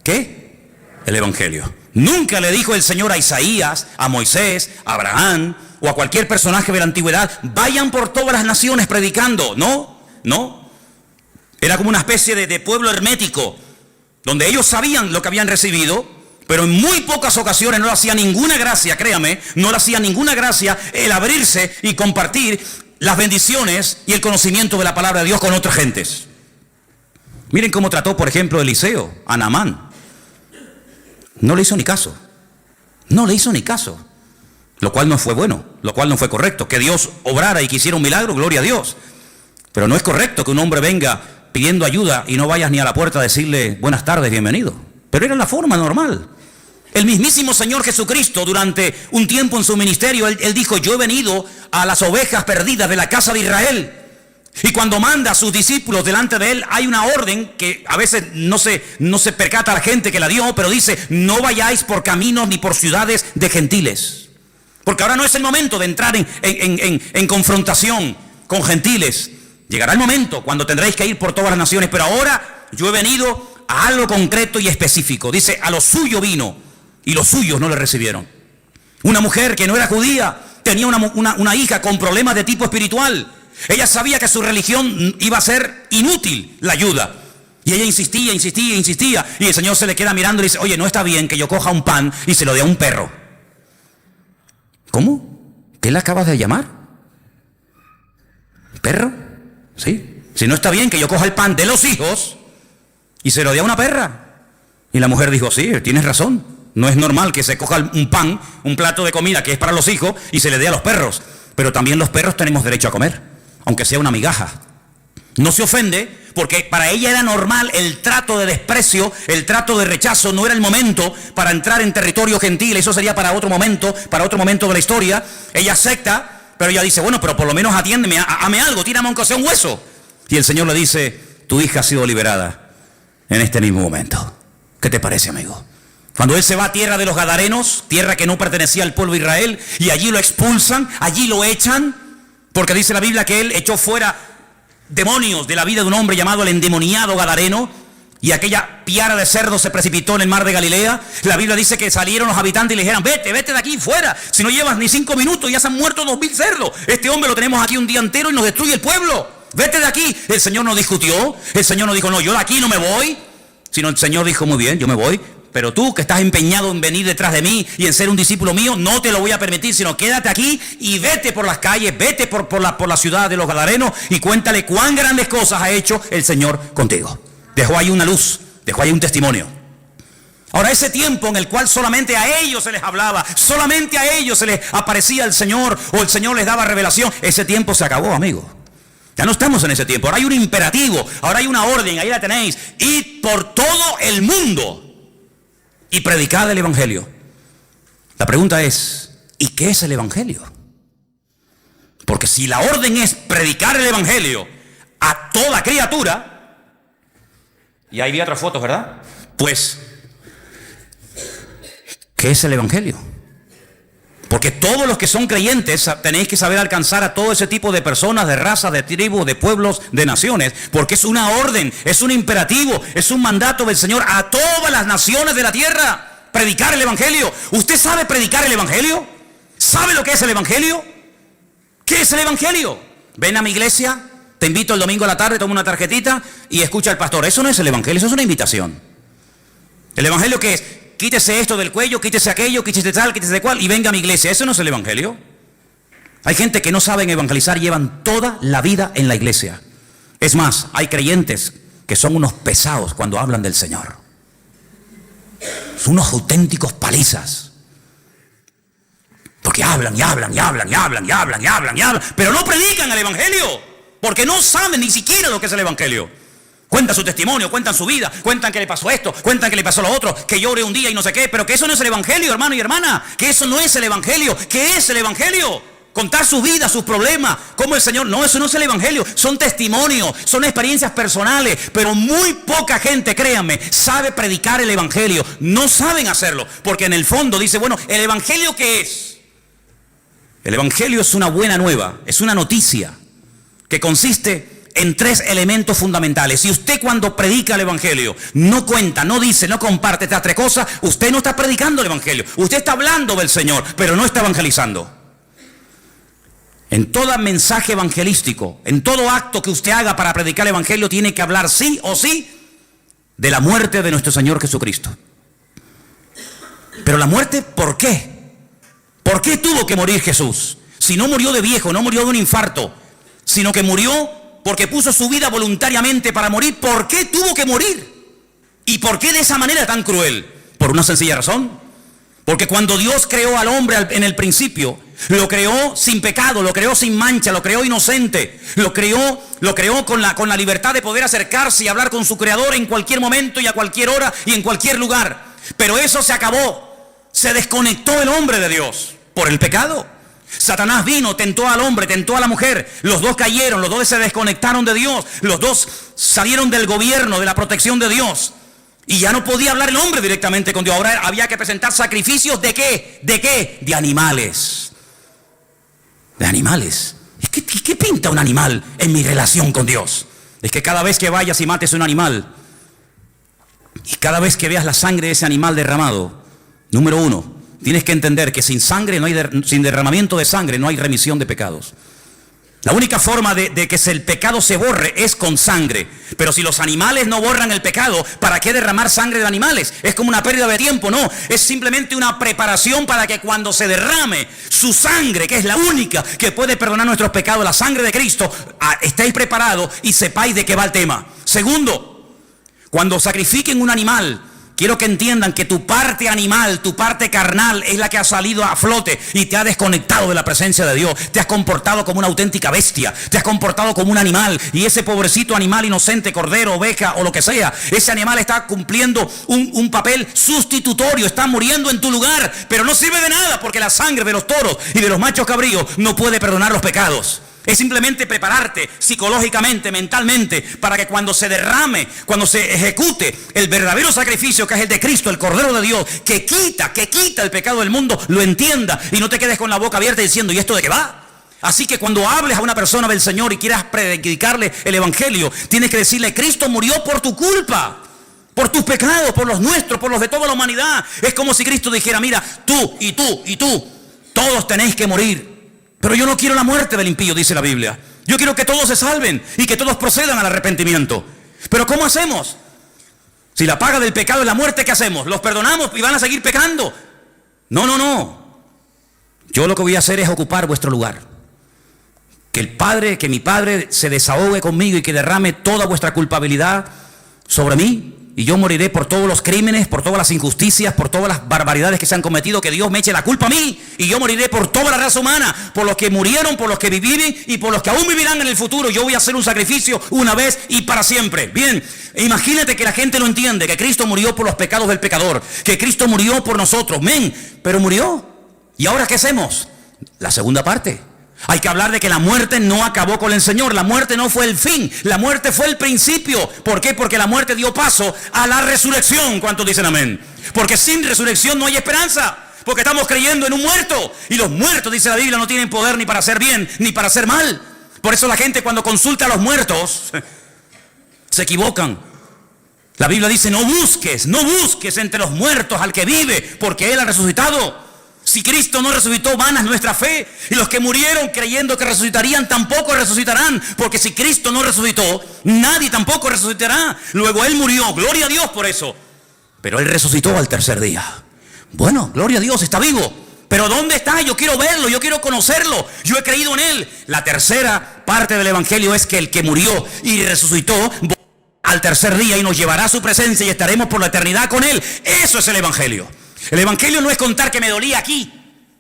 ¿qué? El Evangelio. Nunca le dijo el Señor a Isaías, a Moisés, a Abraham o a cualquier personaje de la antigüedad, vayan por todas las naciones predicando. No. Era como una especie de pueblo hermético, donde ellos sabían lo que habían recibido, pero en muy pocas ocasiones no le hacía ninguna gracia, créame, no le hacía ninguna gracia el abrirse y compartir las bendiciones y el conocimiento de la palabra de Dios con otras gentes. Miren cómo trató, por ejemplo, Eliseo a Naamán. No le hizo ni caso. No le hizo ni caso. Lo cual no fue bueno, lo cual no fue correcto. Que Dios obrara y que hiciera un milagro, gloria a Dios. Pero no es correcto que un hombre venga pidiendo ayuda y no vayas ni a la puerta a decirle buenas tardes, bienvenido. Pero era la forma normal. El mismísimo Señor Jesucristo, durante un tiempo en su ministerio, él dijo, yo he venido a las ovejas perdidas de la casa de Israel. Y cuando manda a sus discípulos delante de él, hay una orden que a veces no se percata a la gente que la dio, pero dice, no vayáis por caminos ni por ciudades de gentiles. Porque ahora no es el momento de entrar en confrontación con gentiles. Llegará el momento cuando tendréis que ir por todas las naciones, pero ahora yo he venido a algo concreto y específico. Dice, a lo suyo vino y los suyos no le recibieron. Una mujer que no era judía tenía una hija con problemas de tipo espiritual. Ella sabía que su religión iba a ser inútil la ayuda. Y ella insistía. Y el Señor se le queda mirando y dice, oye, no está bien que yo coja un pan y se lo dé a un perro. ¿Cómo? ¿Qué le acabas de llamar? ¿Perro? Sí. Si no está bien que yo coja el pan de los hijos y se lo dé a una perra. Y la mujer dijo, sí, tienes razón. No es normal que se coja un pan, un plato de comida que es para los hijos y se le dé a los perros. Pero también los perros tenemos derecho a comer, aunque sea una migaja. No se ofende porque para ella era normal el trato de desprecio, el trato de rechazo. No era el momento para entrar en territorio gentil. Eso sería para otro momento de la historia. Ella acepta, pero ella dice, bueno, pero por lo menos atiéndeme, hame algo, tírame aunque sea un hueso. Y el Señor le dice, tu hija ha sido liberada en este mismo momento. ¿Qué te parece, amigo? Cuando él se va a tierra de los Gadarenos, tierra que no pertenecía al pueblo de Israel, y allí lo expulsan, allí lo echan, porque dice la Biblia que él echó fuera demonios de la vida de un hombre llamado el endemoniado Gadareno, y aquella piara de cerdos se precipitó en el mar de Galilea. La Biblia dice que salieron los habitantes y le dijeron, vete de aquí, fuera, si no llevas ni 5 minutos ya se han muerto 2000 cerdos, este hombre lo tenemos aquí un día entero y nos destruye el pueblo, vete de aquí. El Señor no discutió, el Señor no dijo, no, yo de aquí no me voy, sino el Señor dijo, muy bien, yo me voy, pero tú que estás empeñado en venir detrás de mí y en ser un discípulo mío, no te lo voy a permitir, sino quédate aquí y vete por las calles, vete por la ciudad de los Gadarenos y cuéntale cuán grandes cosas ha hecho el Señor contigo. Dejó ahí una luz, dejó ahí un testimonio. Ahora, ese tiempo en el cual solamente a ellos se les hablaba, solamente a ellos se les aparecía el Señor o el Señor les daba revelación, ese tiempo se acabó, amigo. Ya no estamos en ese tiempo. Ahora hay un imperativo, ahora hay una orden, ahí la tenéis. Id por todo el mundo y predicad el Evangelio. La pregunta es, ¿y qué es el Evangelio? Porque si la orden es predicar el Evangelio a toda criatura, y ahí vi otras fotos, ¿verdad? Pues, ¿qué es el Evangelio? Porque todos los que son creyentes tenéis que saber alcanzar a todo ese tipo de personas, de razas, de tribus, de pueblos, de naciones, porque es una orden, es un imperativo, es un mandato del Señor a todas las naciones de la tierra. Predicar el Evangelio. ¿Usted sabe predicar el Evangelio? ¿Sabe lo que es el Evangelio? ¿Qué es el Evangelio? Ven a mi iglesia, te invito el domingo a la tarde, toma una tarjetita y escucha al pastor. Eso no es el Evangelio, eso es una invitación. ¿El Evangelio qué es? Quítese esto del cuello, quítese aquello, quítese tal, quítese cual y venga a mi iglesia. Eso no es el Evangelio. Hay gente que no saben evangelizar, llevan toda la vida en la iglesia. Es más, hay creyentes que son unos pesados cuando hablan del Señor. Son unos auténticos palizas. Porque hablan y hablan y hablan y hablan y hablan y hablan y hablan, pero no predican el Evangelio, porque no saben ni siquiera lo que es el Evangelio. Cuentan su testimonio, cuentan su vida, cuentan que le pasó esto, cuentan que le pasó lo otro, que llore un día y no sé qué, pero que eso no es el Evangelio, hermano y hermana, que eso no es el Evangelio. ¿Qué es el Evangelio? Contar su vida, sus problemas, como el Señor. No, eso no es el Evangelio, son testimonios, son experiencias personales, pero muy poca gente, créanme, sabe predicar el Evangelio. No saben hacerlo, porque en el fondo dice, bueno, ¿el Evangelio qué es? El Evangelio es una buena nueva, es una noticia que consiste en 3 elementos fundamentales. Si usted cuando predica el Evangelio no cuenta, no dice, no comparte estas 3 cosas, usted no está predicando el Evangelio. Usted está hablando del Señor, pero no está evangelizando. En todo mensaje evangelístico, en todo acto que usted haga para predicar el Evangelio, tiene que hablar sí o sí de la muerte de nuestro Señor Jesucristo. Pero la muerte, ¿por qué? ¿Por qué tuvo que morir Jesús? Si no murió de viejo, no murió de un infarto, sino que murió porque puso su vida voluntariamente para morir. ¿Por qué tuvo que morir? ¿Y por qué de esa manera tan cruel? Por una sencilla razón. Porque cuando Dios creó al hombre en el principio, lo creó sin pecado, lo creó sin mancha, lo creó inocente, lo creó con la libertad de poder acercarse y hablar con su Creador en cualquier momento y a cualquier hora y en cualquier lugar. Pero eso se acabó. Se desconectó el hombre de Dios por el pecado. Satanás vino, tentó al hombre, tentó a la mujer. Los dos cayeron, los dos se desconectaron de Dios. Los dos salieron del gobierno, de la protección de Dios. Y ya no podía hablar el hombre directamente con Dios. Ahora había que presentar sacrificios ¿de qué? ¿De qué? De animales. De animales. ¿Qué pinta un animal en mi relación con Dios? Es que cada vez que vayas y mates un animal, y cada vez que veas la sangre de ese animal derramado, número 1, tienes que entender que sin sangre sin derramamiento de sangre no hay remisión de pecados. La única forma de que el pecado se borre es con sangre. Pero si los animales no borran el pecado, ¿para qué derramar sangre de animales? Es como una pérdida de tiempo, no. Es simplemente una preparación para que cuando se derrame su sangre, que es la única que puede perdonar nuestros pecados, la sangre de Cristo, estéis preparados y sepáis de qué va el tema. Segundo, cuando sacrifiquen un animal, quiero que entiendan que tu parte animal, tu parte carnal es la que ha salido a flote y te ha desconectado de la presencia de Dios. Te has comportado como una auténtica bestia, te has comportado como un animal, y ese pobrecito animal inocente, cordero, oveja o lo que sea, ese animal está cumpliendo un papel sustitutorio, está muriendo en tu lugar, pero no sirve de nada porque la sangre de los toros y de los machos cabríos no puede perdonar los pecados. Es simplemente prepararte psicológicamente, mentalmente, para que cuando se derrame, cuando se ejecute el verdadero sacrificio que es el de Cristo, el Cordero de Dios, que quita el pecado del mundo, lo entienda y no te quedes con la boca abierta diciendo, ¿y esto de qué va? Así que cuando hables a una persona del Señor y quieras predicarle el Evangelio, tienes que decirle, Cristo murió por tu culpa, por tus pecados, por los nuestros, por los de toda la humanidad. Es como si Cristo dijera, mira, tú y tú y tú, todos tenéis que morir. Pero yo no quiero la muerte del impío, dice la Biblia. Yo quiero que todos se salven y que todos procedan al arrepentimiento. Pero ¿cómo hacemos? Si la paga del pecado es la muerte, ¿qué hacemos? ¿Los perdonamos y van a seguir pecando? No. Yo lo que voy a hacer es ocupar vuestro lugar. Que mi Padre se desahogue conmigo y que derrame toda vuestra culpabilidad sobre mí. Y yo moriré por todos los crímenes, por todas las injusticias, por todas las barbaridades que se han cometido. Que Dios me eche la culpa a mí. Y yo moriré por toda la raza humana. Por los que murieron, por los que viven y por los que aún vivirán en el futuro. Yo voy a hacer un sacrificio una vez y para siempre. Bien, imagínate que la gente no entiende que Cristo murió por los pecados del pecador. Que Cristo murió por nosotros. Men, pero murió. ¿Y ahora qué hacemos? La segunda parte. Hay que hablar de que la muerte no acabó con el Señor. La muerte no fue el fin. La muerte fue el principio. ¿Por qué? Porque la muerte dio paso a la resurrección. ¿Cuántos dicen amén? Porque sin resurrección no hay esperanza. Porque estamos creyendo en un muerto. Y los muertos, dice la Biblia, no tienen poder ni para hacer bien ni para hacer mal. Por eso la gente cuando consulta a los muertos se equivocan. La Biblia dice, no busques entre los muertos al que vive, porque Él ha resucitado. Si Cristo no resucitó, vana es nuestra fe. Y los que murieron creyendo que resucitarían tampoco resucitarán. Porque si Cristo no resucitó, nadie tampoco resucitará. Luego Él murió, gloria a Dios por eso. Pero Él resucitó al tercer día. Bueno, gloria a Dios, está vivo. Pero ¿dónde está? Yo quiero verlo, yo quiero conocerlo. Yo he creído en Él. La tercera parte del Evangelio es que el que murió y resucitó al tercer día y nos llevará a su presencia y estaremos por la eternidad con Él. Eso es el Evangelio. El Evangelio no es contar que me dolía aquí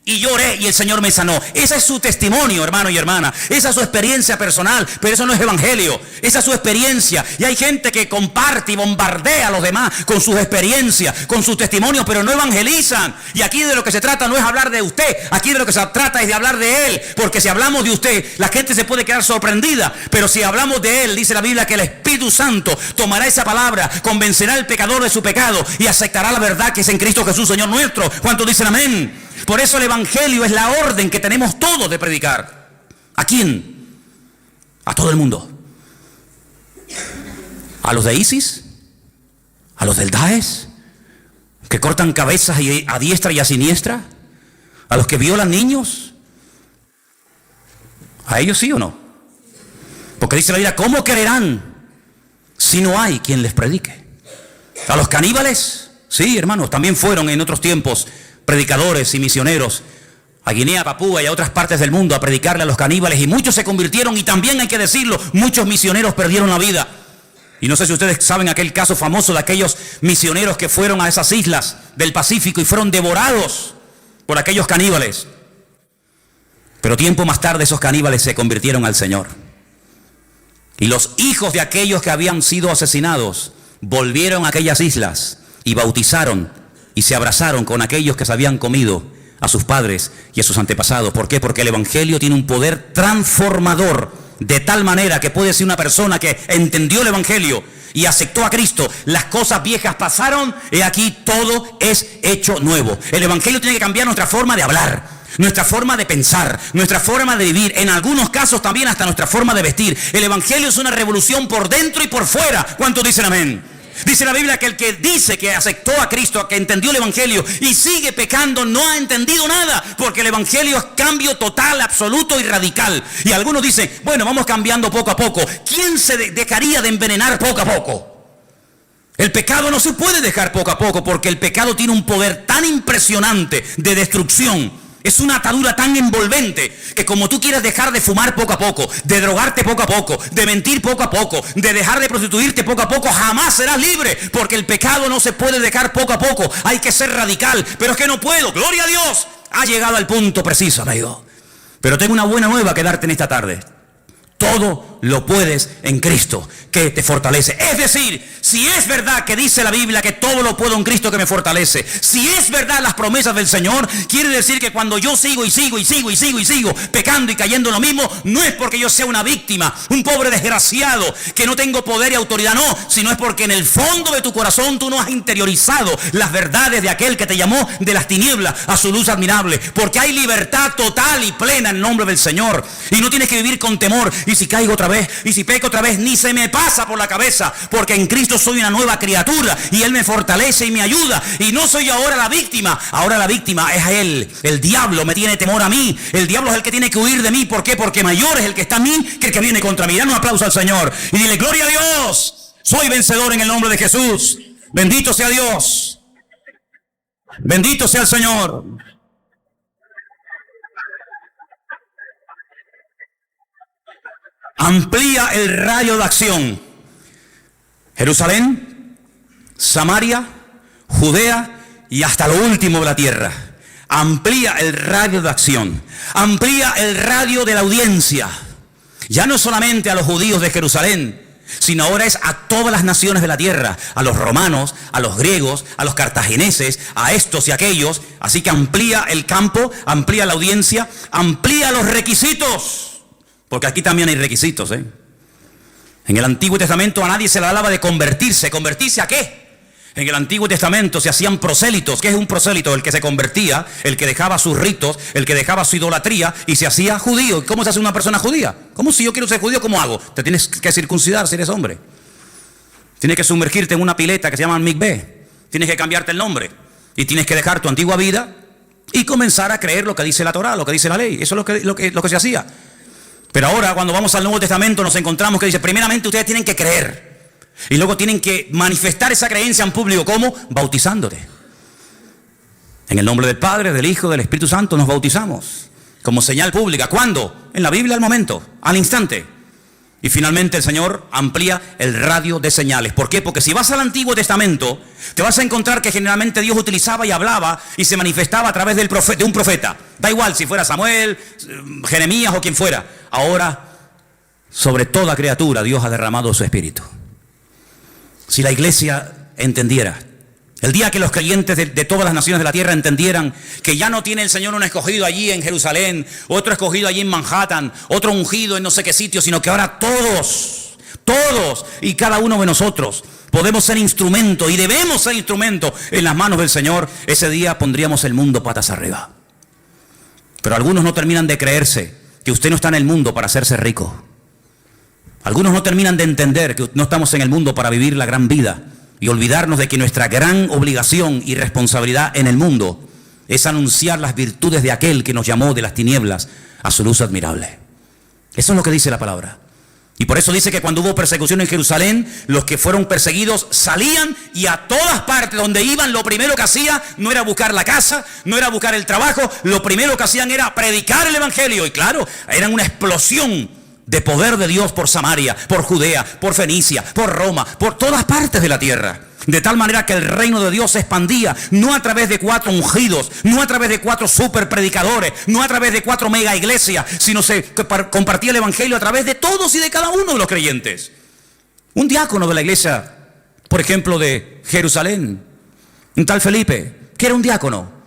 y lloré y el Señor me sanó. Ese es su testimonio, hermano y hermana. Esa es su experiencia personal, pero eso no es Evangelio. Esa es su experiencia. Y hay gente que comparte y bombardea a los demás con sus experiencias, con sus testimonios, pero no evangelizan. Y aquí de lo que se trata no es hablar de usted. Aquí de lo que se trata es de hablar de Él. Porque si hablamos de usted, la gente se puede quedar sorprendida. Pero si hablamos de Él, dice la Biblia que el Espíritu Santo tomará esa palabra, convencerá al pecador de su pecado y aceptará la verdad que es en Cristo Jesús, Señor nuestro. ¿Cuántos dicen amén? Por eso el Evangelio es la orden que tenemos todos de predicar. ¿A quién? A todo el mundo. A los de ISIS, a los del Daesh, que cortan cabezas a diestra y a siniestra, a los que violan niños. ¿A ellos sí o no? Porque dice la Biblia, ¿cómo creerán si no hay quien les predique? A los caníbales, sí, hermanos, también fueron en otros tiempos predicadores y misioneros a Guinea, Papúa y a otras partes del mundo a predicarle a los caníbales, y muchos se convirtieron, y también hay que decirlo, muchos misioneros perdieron la vida. Y no sé si ustedes saben aquel caso famoso de aquellos misioneros que fueron a esas islas del Pacífico y fueron devorados por aquellos caníbales. Pero tiempo más tarde esos caníbales se convirtieron al Señor. Y los hijos de aquellos que habían sido asesinados volvieron a aquellas islas y bautizaron y se abrazaron con aquellos que se habían comido a sus padres y a sus antepasados. ¿Por qué? Porque el Evangelio tiene un poder transformador, de tal manera que puede decir una persona que entendió el Evangelio y aceptó a Cristo, las cosas viejas pasaron, y aquí todo es hecho nuevo. El Evangelio tiene que cambiar nuestra forma de hablar, nuestra forma de pensar, nuestra forma de vivir, en algunos casos también hasta nuestra forma de vestir. El Evangelio es una revolución por dentro y por fuera. ¿Cuántos dicen amén? Dice la Biblia que el que dice que aceptó a Cristo, que entendió el Evangelio y sigue pecando, no ha entendido nada, porque el Evangelio es cambio total, absoluto y radical. Y algunos dicen, bueno, vamos cambiando poco a poco. ¿Quién se dejaría de envenenar poco a poco? El pecado no se puede dejar poco a poco, porque el pecado tiene un poder tan impresionante de destrucción. Es una atadura tan envolvente que como tú quieras dejar de fumar poco a poco, de drogarte poco a poco, de mentir poco a poco, de dejar de prostituirte poco a poco, jamás serás libre, porque el pecado no se puede dejar poco a poco. Hay que ser radical, pero es que no puedo. Gloria a Dios, ha llegado al punto preciso, amigo. Pero tengo una buena nueva que darte en esta tarde. Todo lo puedes en Cristo que te fortalece. Es decir, si es verdad que dice la Biblia que todo lo puedo en Cristo que me fortalece, si es verdad las promesas del Señor, quiere decir que cuando yo sigo pecando y cayendo en lo mismo, no es porque yo sea una víctima, un pobre desgraciado que no tengo poder y autoridad, no, sino es porque en el fondo de tu corazón tú no has interiorizado las verdades de aquel que te llamó de las tinieblas a su luz admirable, porque hay libertad total y plena en el nombre del Señor, y no tienes que vivir con temor. Y si caigo otra vez, y si peco otra vez, ni se me pasa por la cabeza, porque en Cristo soy una nueva criatura y Él me fortalece y me ayuda, y no soy ahora la víctima. Ahora la víctima es Él. El diablo me tiene temor a mí, el diablo es el que tiene que huir de mí. ¿Por qué? Porque mayor es el que está en mí que el que viene contra mí. Dale un aplauso al Señor y dile, gloria a Dios, soy vencedor en el nombre de Jesús. Bendito sea Dios. Bendito sea el Señor. Amplía el radio de acción. Jerusalén, Samaria, Judea y hasta lo último de la tierra. Amplía el radio de acción. Amplía el radio de la audiencia. Ya no solamente a los judíos de Jerusalén, sino ahora es a todas las naciones de la tierra, a los romanos, a los griegos, a los cartagineses, a estos y aquellos. Así que amplía el campo, amplía la audiencia, amplía los requisitos, porque aquí también hay requisitos, ¿eh? En el Antiguo Testamento a nadie se le hablaba de convertirse. ¿Convertirse a qué? En el Antiguo Testamento se hacían prosélitos. ¿Qué es un prosélito? El que se convertía, el que dejaba sus ritos, el que dejaba su idolatría y se hacía judío. ¿Cómo se hace una persona judía? ¿Cómo si yo quiero ser judío? ¿Cómo hago? Te tienes que circuncidar si eres hombre. Tienes que sumergirte en una pileta que se llama mikveh. Tienes que cambiarte el nombre. Y tienes que dejar tu antigua vida y comenzar a creer lo que dice la Torá, lo que dice la ley. Eso es lo que se hacía. Pero ahora cuando vamos al Nuevo Testamento nos encontramos que dice, primeramente ustedes tienen que creer. Y luego tienen que manifestar esa creencia en público. ¿Cómo? Bautizándote. En el nombre del Padre, del Hijo, del Espíritu Santo nos bautizamos. Como señal pública. ¿Cuándo? En la Biblia al momento, al instante. Y finalmente el Señor amplía el radio de señales. ¿Por qué? Porque si vas al Antiguo Testamento, te vas a encontrar que generalmente Dios utilizaba y hablaba y se manifestaba a través de un profeta. Da igual si fuera Samuel, Jeremías o quien fuera. Ahora, sobre toda criatura, Dios ha derramado su Espíritu. Si la iglesia entendiera, el día que los creyentes de todas las naciones de la tierra entendieran que ya no tiene el Señor un escogido allí en Jerusalén, otro escogido allí en Manhattan, otro ungido en no sé qué sitio, sino que ahora todos y cada uno de nosotros podemos ser instrumento y debemos ser instrumento en las manos del Señor, ese día pondríamos el mundo patas arriba. Pero algunos no terminan de creerse que usted no está en el mundo para hacerse rico. Algunos no terminan de entender que no estamos en el mundo para vivir la gran vida y olvidarnos de que nuestra gran obligación y responsabilidad en el mundo es anunciar las virtudes de aquel que nos llamó de las tinieblas a su luz admirable. Eso es lo que dice la palabra. Y por eso dice que cuando hubo persecución en Jerusalén, los que fueron perseguidos salían y a todas partes donde iban, lo primero que hacían no era buscar la casa, no era buscar el trabajo, lo primero que hacían era predicar el evangelio. Y claro, eran una explosión de poder de Dios por Samaria, por Judea, por Fenicia, por Roma, por todas partes de la tierra. De tal manera que el reino de Dios se expandía, no a través de 4 ungidos, no a través de 4 super predicadores, no a través de 4 mega iglesias, sino se compartía el evangelio a través de todos y de cada uno de los creyentes. Un diácono de la iglesia, por ejemplo, de Jerusalén, un tal Felipe, que era un diácono.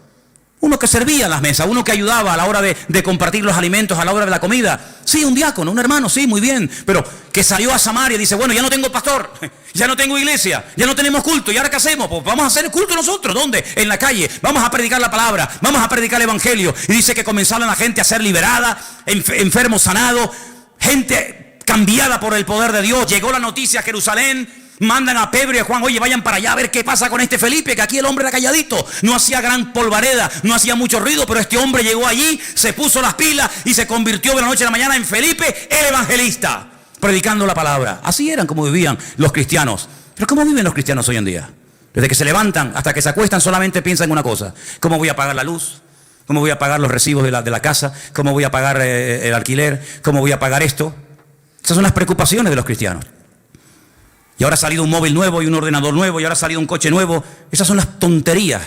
Uno que servía a las mesas, uno que ayudaba a la hora de compartir los alimentos, a la hora de la comida. Sí, un diácono, un hermano, sí, muy bien. Pero que salió a Samaria y dice, bueno, ya no tengo pastor, ya no tengo iglesia, ya no tenemos culto. ¿Y ahora qué hacemos? Pues vamos a hacer el culto nosotros. ¿Dónde? En la calle. Vamos a predicar la palabra, vamos a predicar el evangelio. Y dice que comenzaron la gente a ser liberada, enfermos sanados, gente cambiada por el poder de Dios. Llegó la noticia a Jerusalén. Mandan a Pedro y a Juan, oye, vayan para allá a ver qué pasa con este Felipe, que aquí el hombre era calladito, no hacía gran polvareda, no hacía mucho ruido, pero este hombre llegó allí, se puso las pilas y se convirtió de la noche a la mañana en Felipe, el evangelista, predicando la palabra. Así eran como vivían los cristianos. Pero ¿cómo viven los cristianos hoy en día? Desde que se levantan hasta que se acuestan solamente piensan en una cosa: ¿cómo voy a pagar la luz? ¿Cómo voy a pagar los recibos de la casa? ¿Cómo voy a pagar el alquiler? ¿Cómo voy a pagar esto? Esas son las preocupaciones de los cristianos. Y ahora ha salido un móvil nuevo y un ordenador nuevo y ahora ha salido un coche nuevo. Esas son las tonterías.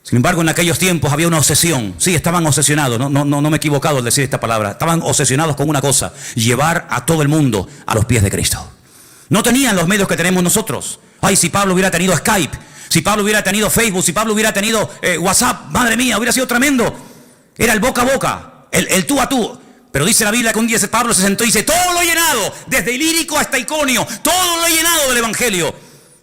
Sin embargo, en aquellos tiempos había una obsesión. Sí, estaban obsesionados, no me he equivocado al decir esta palabra. Estaban obsesionados con una cosa: llevar a todo el mundo a los pies de Cristo. No tenían los medios que tenemos nosotros. Ay, si Pablo hubiera tenido Skype, si Pablo hubiera tenido Facebook, si Pablo hubiera tenido WhatsApp, madre mía, hubiera sido tremendo. Era el boca a boca, el tú a tú. Pero dice la Biblia que un día Pablo se sentó y dice, todo lo he llenado, desde Ilírico hasta Iconio, todo lo he llenado del evangelio.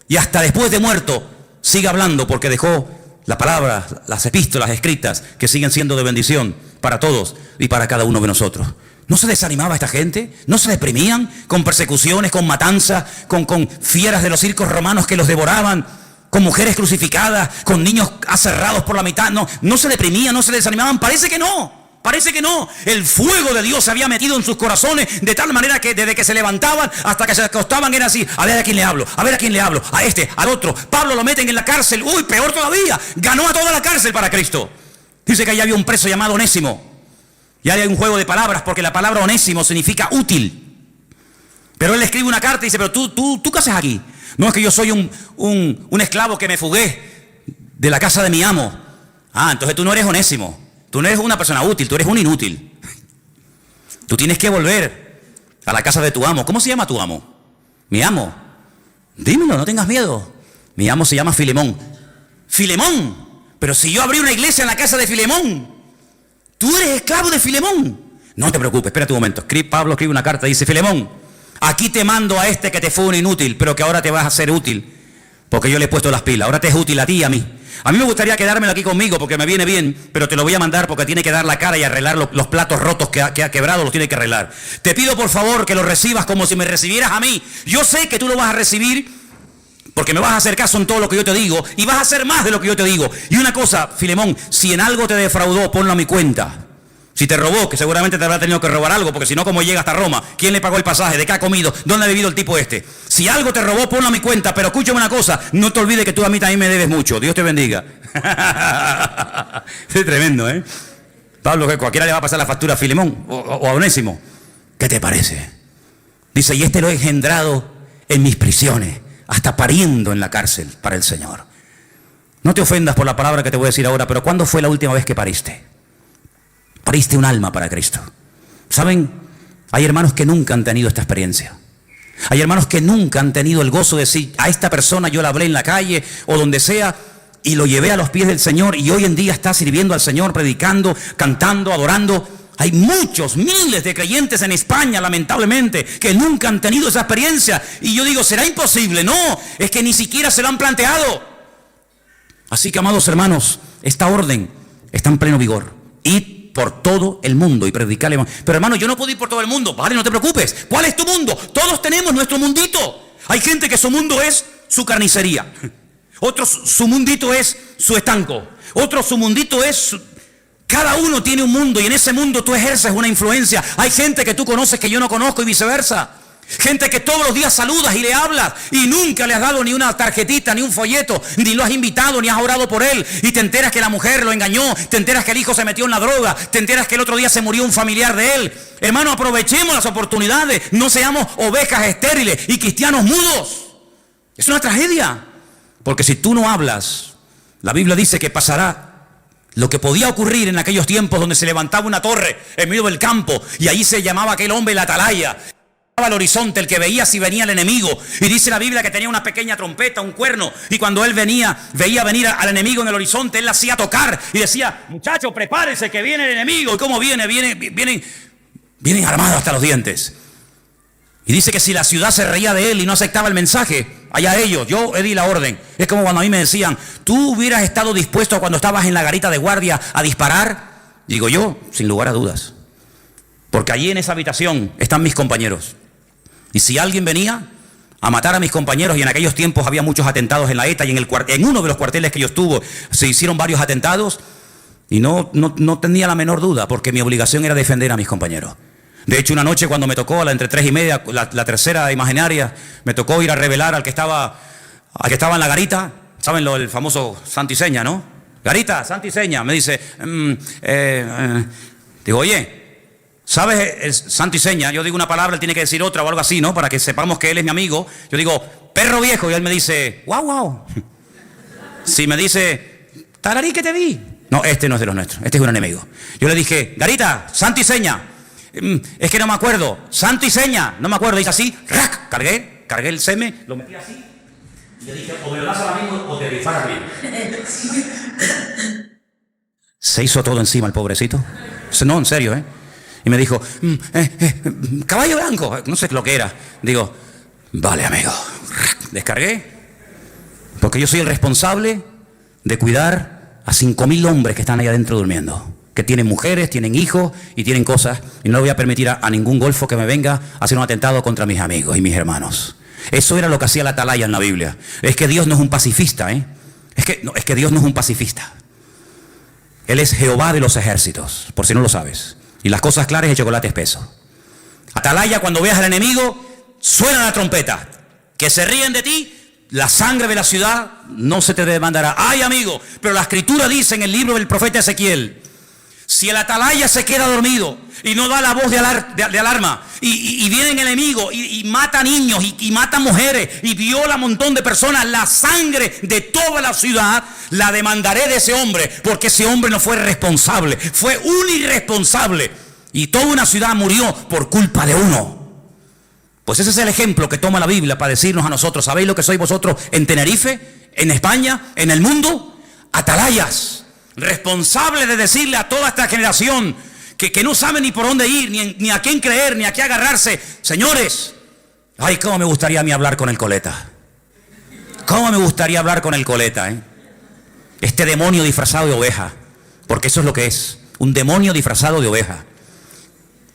Y hasta después de muerto sigue hablando, porque dejó la palabra, las epístolas escritas que siguen siendo de bendición para todos y para cada uno de nosotros. ¿No se desanimaba esta gente? ¿No se deprimían con persecuciones, con matanzas, con fieras de los circos romanos que los devoraban, con mujeres crucificadas, con niños aserrados por la mitad? No se deprimían, no se desanimaban. Parece que no. Parece que no. El fuego de Dios se había metido en sus corazones de tal manera que desde que se levantaban hasta que se acostaban era así. A ver a quién le hablo, a ver a quién le hablo, a este, al otro. Pablo lo meten en la cárcel. Uy, peor todavía. Ganó a toda la cárcel para Cristo. Dice que allá había un preso llamado Onésimo. Y hay un juego de palabras porque la palabra Onésimo significa útil. Pero él le escribe una carta y dice, pero tú ¿qué haces aquí? No, es que yo soy un esclavo que me fugué de la casa de mi amo. Ah, entonces tú no eres Onésimo. Tú no eres una persona útil, tú eres un inútil. Tú tienes que volver a la casa de tu amo. ¿Cómo se llama tu amo? Mi amo. Dímelo, no tengas miedo. Mi amo se llama Filemón. Filemón. Pero si yo abrí una iglesia en la casa de Filemón, tú eres esclavo de Filemón. No te preocupes, espérate un momento. Pablo escribe una carta y dice, Filemón, aquí te mando a este que te fue un inútil, pero que ahora te vas a ser útil, porque yo le he puesto las pilas. Ahora te es útil a ti y a mí. A mí me gustaría quedármelo aquí conmigo porque me viene bien, pero te lo voy a mandar porque tiene que dar la cara y arreglar los platos rotos que ha quebrado, los tiene que arreglar. Te pido por favor que lo recibas como si me recibieras a mí. Yo sé que tú lo vas a recibir porque me vas a hacer caso en todo lo que yo te digo y vas a hacer más de lo que yo te digo. Y una cosa, Filemón, si en algo te defraudó, ponlo a mi cuenta. Si te robó, que seguramente te habrá tenido que robar algo, porque si no, ¿cómo llega hasta Roma? ¿Quién le pagó el pasaje? ¿De qué ha comido? ¿Dónde ha vivido el tipo este? Si algo te robó, ponlo a mi cuenta, pero escúchame una cosa, no te olvides que tú a mí también me debes mucho. Dios te bendiga. Es tremendo, ¿eh? Pablo, que cualquiera le va a pasar la factura a Filemón o a Onésimo. ¿Qué te parece? Dice, y este lo he engendrado en mis prisiones, hasta pariendo en la cárcel para el Señor. No te ofendas por la palabra que te voy a decir ahora, pero ¿cuándo fue la última vez que pariste? Pariste un alma para Cristo. ¿Saben? Hay hermanos que nunca han tenido esta experiencia. Hay hermanos que nunca han tenido el gozo de decir, a esta persona yo la hablé en la calle o donde sea y lo llevé a los pies del Señor y hoy en día está sirviendo al Señor, predicando, cantando, adorando. Hay muchos, miles de creyentes en España, lamentablemente, que nunca han tenido esa experiencia. Y yo digo, ¿será imposible? No, es que ni siquiera se lo han planteado. Así que, amados hermanos, esta orden está en pleno vigor. Id por todo el mundo y predicarle. Pero hermano, yo no puedo ir por todo el mundo. Vale, no te preocupes. ¿Cuál es tu mundo? Todos tenemos nuestro mundito. Hay gente que su mundo es su carnicería. Otros su mundito es su estanco. Otros su mundito es Cada uno tiene un mundo y en ese mundo tú ejerces una influencia. Hay gente que tú conoces que yo no conozco y viceversa. Gente que todos los días saludas y le hablas y nunca le has dado ni una tarjetita, ni un folleto, ni lo has invitado, ni has orado por él. Y te enteras que la mujer lo engañó, te enteras que el hijo se metió en la droga, te enteras que el otro día se murió un familiar de él. Hermano, aprovechemos las oportunidades, no seamos ovejas estériles y cristianos mudos. Es una tragedia, porque si tú no hablas, la Biblia dice que pasará lo que podía ocurrir en aquellos tiempos donde se levantaba una torre en medio del campo y ahí se llamaba aquel hombre la atalaya. Al horizonte, el que veía si venía el enemigo, y dice la Biblia que tenía una pequeña trompeta, un cuerno, y cuando él veía venir al enemigo en el horizonte, él la hacía tocar y decía: muchachos, prepárense que viene el enemigo. ¿Y cómo viene? Vienen armados hasta los dientes. Y dice que si la ciudad se reía de él y no aceptaba el mensaje, allá ellos, yo di la orden. Es como cuando a mí me decían: ¿tú hubieras estado dispuesto cuando estabas en la garita de guardia a disparar? Digo yo, sin lugar a dudas, porque allí en esa habitación están mis compañeros. Y si alguien venía a matar a mis compañeros, y en aquellos tiempos había muchos atentados en la ETA, y en uno de los cuarteles que yo estuve se hicieron varios atentados, y no tenía la menor duda, porque mi obligación era defender a mis compañeros. De hecho, una noche cuando me tocó, entre 3:30, la tercera imaginaria, me tocó ir a revelar al que estaba en la garita. ¿Saben el famoso santo y seña, no? Garita, santo y seña. Me dice, digo, oye, ¿sabes el santo y seña? Yo digo una palabra, él tiene que decir otra o algo así, ¿no? Para que sepamos que él es mi amigo. Yo digo, perro viejo, y él me dice, guau. Si me dice, tararí que te vi. No, este no es de los nuestros, este es un enemigo. Yo le dije, Garita, santo y seña. Es que no me acuerdo, santo y seña, no me acuerdo. Dice así, ¡rac! Cargué el seme, lo metí así. Y le dije, o me lo das al amigo o te disparas bien. Se hizo todo encima el pobrecito. No, en serio, ¿eh? Y me dijo, caballo blanco, no sé lo que era. Digo, vale, amigo. Descargué, porque yo soy el responsable de cuidar a 5.000 hombres que están ahí adentro durmiendo, que tienen mujeres, tienen hijos y tienen cosas, y no le voy a permitir a ningún golfo que me venga a hacer un atentado contra mis amigos y mis hermanos. Eso era lo que hacía la atalaya en la Biblia. Es que Dios no es un pacifista, ¿eh? Es que Dios no es un pacifista. Él es Jehová de los ejércitos, por si no lo sabes. Y las cosas claras y el chocolate espeso. Atalaya, cuando veas al enemigo, suena la trompeta. Que se ríen de ti, la sangre de la ciudad no se te demandará. Ay, amigo, pero la escritura dice en el libro del profeta Ezequiel, si el atalaya se queda dormido y no da la voz de alarma y viene el enemigo y mata niños y mata mujeres y viola a un montón de personas, la sangre de toda la ciudad la demandaré de ese hombre, porque ese hombre no fue responsable, fue un irresponsable y toda una ciudad murió por culpa de uno. Pues ese es el ejemplo que toma la Biblia para decirnos a nosotros. ¿Sabéis lo que sois vosotros en Tenerife, en España, en el mundo? Atalayas, responsables de decirle a toda esta generación que no sabe ni por dónde ir, ni a quién creer, ni a qué agarrarse. Señores, ay, cómo me gustaría a mí hablar con el coleta. Cómo me gustaría hablar con el coleta, Este demonio disfrazado de oveja, porque eso es lo que es, un demonio disfrazado de oveja.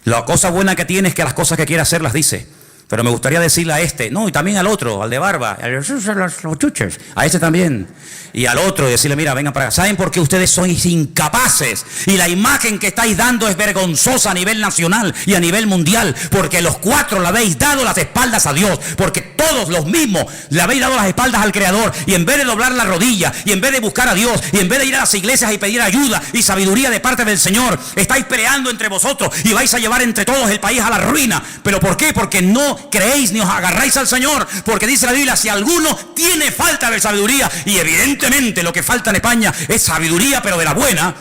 La cosa buena que tiene es que las cosas que quiere hacer las dice. Pero me gustaría decirle a este, no, y también al otro, al de barba, a este también, y al otro, y decirle, mira, vengan para acá. ¿Saben por qué ustedes sois incapaces? Y la imagen que estáis dando es vergonzosa a nivel nacional y a nivel mundial, porque los cuatro le habéis dado las espaldas a Dios, porque todos los mismos le habéis dado las espaldas al Creador, y en vez de doblar la rodilla, y en vez de buscar a Dios, y en vez de ir a las iglesias y pedir ayuda y sabiduría de parte del Señor, estáis peleando entre vosotros y vais a llevar entre todos el país a la ruina. ¿Pero por qué? Porque no creéis ni os agarráis al Señor, porque dice la Biblia, si alguno tiene falta de sabiduría, y evidentemente lo que falta en España es sabiduría, pero de la buena,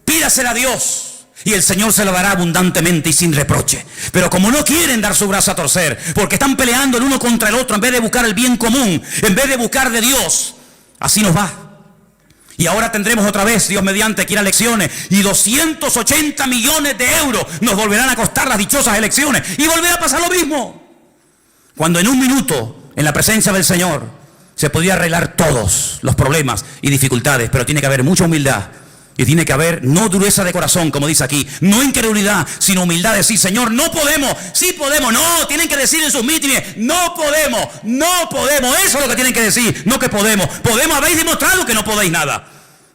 pídasela a Dios y el Señor se la dará abundantemente y sin reproche. Pero como no quieren dar su brazo a torcer, porque están peleando el uno contra el otro, en vez de buscar el bien común, en vez de buscar de Dios, así nos va. Y ahora tendremos otra vez, Dios mediante, que ir a elecciones. Y 280 millones de euros nos volverán a costar las dichosas elecciones. Y volverá a pasar lo mismo. Cuando en un minuto, en la presencia del Señor, se podría arreglar todos los problemas y dificultades. Pero tiene que haber mucha humildad. Y tiene que haber no dureza de corazón, como dice aquí. No incredulidad, sino humildad. Decir, Señor, no podemos. Sí podemos. No, tienen que decir en sus mítines, no podemos. No podemos. Eso es lo que tienen que decir. No que podemos. Podemos, habéis demostrado que no podéis nada.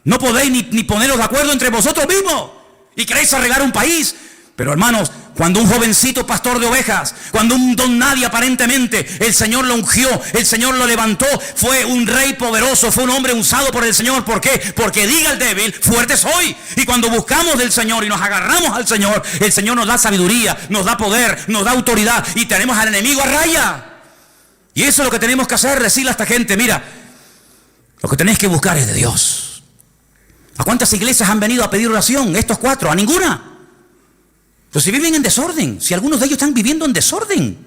No podéis ni poneros de acuerdo entre vosotros mismos. Y queréis arreglar un país. Pero hermanos, cuando un jovencito pastor de ovejas, cuando un don nadie aparentemente, el Señor lo ungió, el Señor lo levantó, fue un rey poderoso, fue un hombre usado por el Señor. ¿Por qué? Porque diga el débil, fuerte soy. Y cuando buscamos del Señor y nos agarramos al Señor, el Señor nos da sabiduría, nos da poder, nos da autoridad y tenemos al enemigo a raya. Y eso es lo que tenemos que hacer, decirle a esta gente, mira, lo que tenéis que buscar es de Dios. ¿A cuántas iglesias han venido a pedir oración? Estos cuatro, a ninguna. Entonces, si viven en desorden, si algunos de ellos están viviendo en desorden,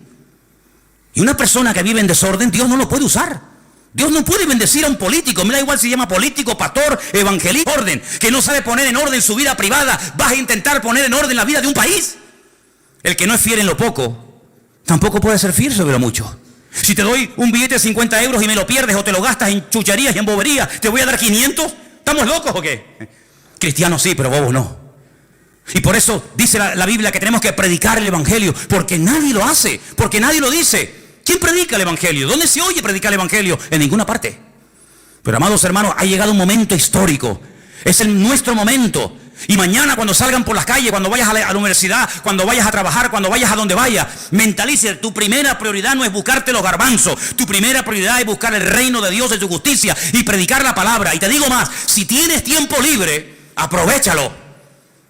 y una persona que vive en desorden, Dios no lo puede usar. Dios no puede bendecir a un político, me da igual si se llama político, pastor, evangelista, orden, que no sabe poner en orden su vida privada, vas a intentar poner en orden la vida de un país. El que no es fiel en lo poco, tampoco puede ser fiel sobre lo mucho. Si te doy un billete de 50 euros y me lo pierdes o te lo gastas en chucherías y en boberías, ¿te voy a dar 500? ¿Estamos locos o qué? Cristianos sí, pero bobos no. Y por eso dice la Biblia que tenemos que predicar el Evangelio, porque nadie lo hace, porque nadie lo dice. ¿Quién predica el Evangelio? ¿Dónde se oye predicar el Evangelio? En ninguna parte. Pero amados hermanos, ha llegado un momento histórico. Es nuestro momento. Y mañana cuando salgan por las calles, cuando vayas a la universidad, cuando vayas a trabajar, cuando vayas a donde vayas, mentalice, tu primera prioridad no es buscarte los garbanzos. Tu primera prioridad es buscar el reino de Dios y su justicia y predicar la palabra. Y te digo más, si tienes tiempo libre, aprovéchalo.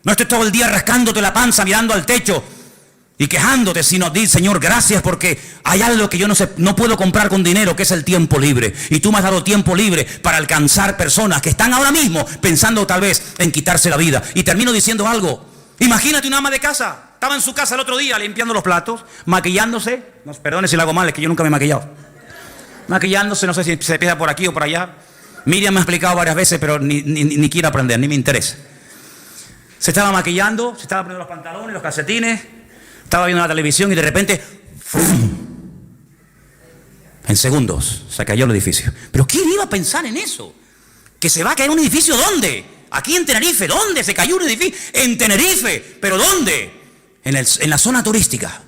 No estés todo el día rascándote la panza, mirando al techo y quejándote, sino di, Señor, gracias porque hay algo que yo no puedo comprar con dinero, que es el tiempo libre. Y tú me has dado tiempo libre para alcanzar personas que están ahora mismo pensando tal vez en quitarse la vida. Y termino diciendo algo. Imagínate una ama de casa. Estaba en su casa el otro día limpiando los platos, maquillándose. No, perdone si lo hago mal, es que yo nunca me he maquillado. Maquillándose, no sé si se empieza por aquí o por allá. Miriam me ha explicado varias veces, pero ni quiero aprender, ni me interesa. Se estaba maquillando, se estaba poniendo los pantalones, los calcetines, estaba viendo la televisión y de repente, ¡fum! En segundos se cayó el edificio. ¿Pero quién iba a pensar en eso? ¿Que se va a caer un edificio dónde? Aquí en Tenerife. ¿Dónde se cayó un edificio? En Tenerife. ¿Pero dónde? En la zona turística.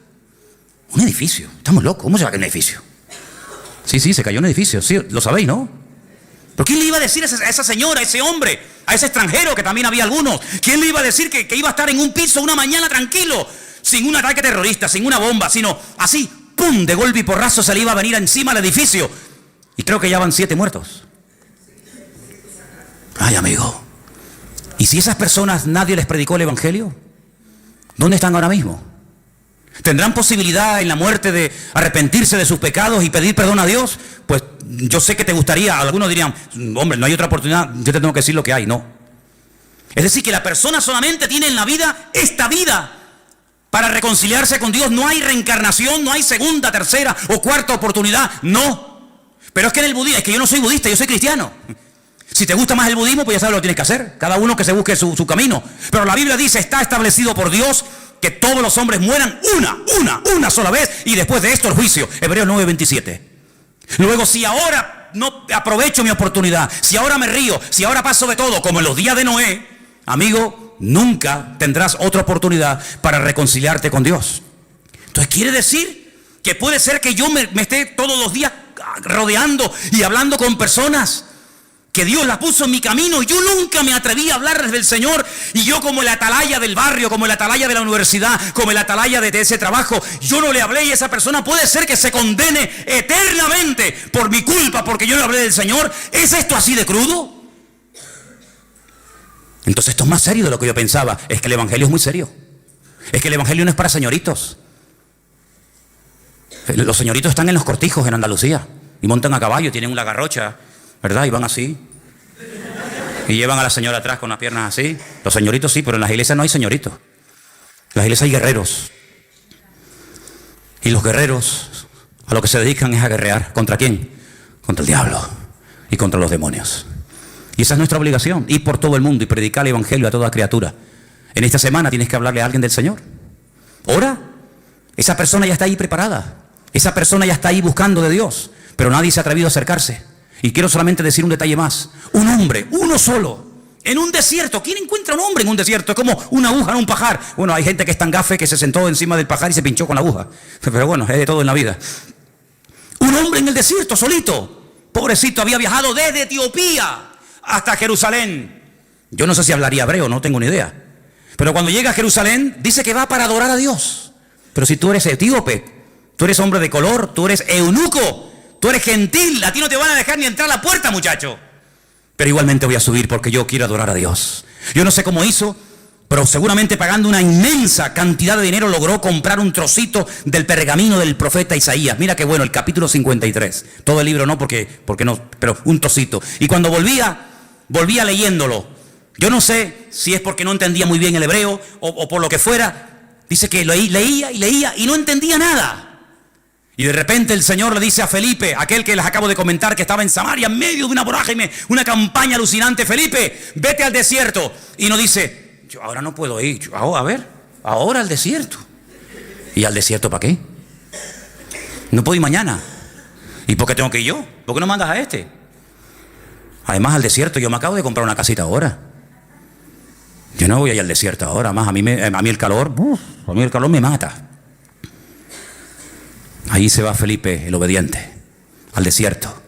Un edificio. Estamos locos. ¿Cómo se va a caer un edificio? Sí, se cayó un edificio. Sí, lo sabéis, ¿no? ¿Pero quién le iba a decir a esa señora, a ese hombre, a ese extranjero, que también había algunos? ¿Quién le iba a decir que iba a estar en un piso una mañana tranquilo, sin un ataque terrorista, sin una bomba, sino así, ¡pum!, de golpe y porrazo se le iba a venir encima al edificio? Y creo que ya van 7 muertos. Ay, amigo. ¿Y si esas personas nadie les predicó el evangelio? ¿Dónde están ahora mismo? ¿Tendrán posibilidad en la muerte de arrepentirse de sus pecados y pedir perdón a Dios? Pues yo sé que te gustaría. Algunos dirían, hombre, no hay otra oportunidad, yo te tengo que decir lo que hay. No. Es decir, que la persona solamente tiene en la vida esta vida para reconciliarse con Dios. No hay reencarnación, no hay segunda, tercera o cuarta oportunidad. No. Pero es que en el budismo, es que yo no soy budista, yo soy cristiano. Si te gusta más el budismo, pues ya sabes lo que tienes que hacer. Cada uno que se busque su camino. Pero la Biblia dice, está establecido por Dios que todos los hombres mueran una sola vez, y después de esto el juicio. Hebreos 9:27. Luego, si ahora no aprovecho mi oportunidad, si ahora me río, si ahora paso de todo, como en los días de Noé, amigo, nunca tendrás otra oportunidad para reconciliarte con Dios. Entonces quiere decir que puede ser que yo me esté todos los días rodeando y hablando con personas que Dios la puso en mi camino. Yo nunca me atreví a hablarles del Señor, y yo, como el atalaya del barrio, como el atalaya de la universidad, como el atalaya de ese trabajo, yo no le hablé, y esa persona puede ser que se condene eternamente por mi culpa, porque yo no le hablé del Señor. ¿Es esto así de crudo? Entonces esto es más serio de lo que yo pensaba. Es que el evangelio es muy serio. Es que el evangelio no es para señoritos. Los señoritos están en los cortijos en Andalucía y montan a caballo, tienen una garrocha, ¿verdad? Y van así. Y llevan a la señora atrás con las piernas así. Los señoritos sí, pero en las iglesias no hay señoritos. En las iglesias hay guerreros. Y los guerreros a lo que se dedican es a guerrear. ¿Contra quién? Contra el diablo y contra los demonios. Y esa es nuestra obligación, ir por todo el mundo y predicar el evangelio a toda criatura. En esta semana tienes que hablarle a alguien del Señor. Ora. Esa persona ya está ahí preparada. Esa persona ya está ahí buscando de Dios, pero nadie se ha atrevido a acercarse. Y quiero solamente decir un detalle más. Un hombre, uno solo, en un desierto. ¿Quién encuentra un hombre en un desierto? Es como una aguja en un pajar. Bueno, hay gente que es tan gafe que se sentó encima del pajar y se pinchó con la aguja. Pero bueno, es de todo en la vida. Un hombre en el desierto, solito. Pobrecito, había viajado desde Etiopía hasta Jerusalén. Yo no sé si hablaría hebreo, no tengo ni idea. Pero cuando llega a Jerusalén, dice que va para adorar a Dios. Pero si tú eres etíope, tú eres hombre de color, tú eres eunuco, tú eres gentil, a ti no te van a dejar ni entrar a la puerta, muchacho. Pero igualmente voy a subir porque yo quiero adorar a Dios. Yo no sé cómo hizo, pero seguramente pagando una inmensa cantidad de dinero logró comprar un trocito del pergamino del profeta Isaías. Mira qué bueno, el capítulo 53. Todo el libro no, porque no, pero un trocito. Y cuando volvía leyéndolo. Yo no sé si es porque no entendía muy bien el hebreo o por lo que fuera. Dice que leía y no entendía nada. Y de repente el Señor le dice a Felipe, aquel que les acabo de comentar, que estaba en Samaria en medio de una vorágine, una campaña alucinante: Felipe, vete al desierto. Y no dice, yo ahora no puedo ir. A ver, ahora al desierto. ¿Y al desierto para qué? No puedo ir mañana. ¿Y por qué tengo que ir yo? ¿Por qué no mandas a este? Además, al desierto, yo me acabo de comprar una casita ahora. Yo no voy a ir al desierto ahora. Más a mí el calor me mata. Ahí se va Felipe, el obediente, al desierto,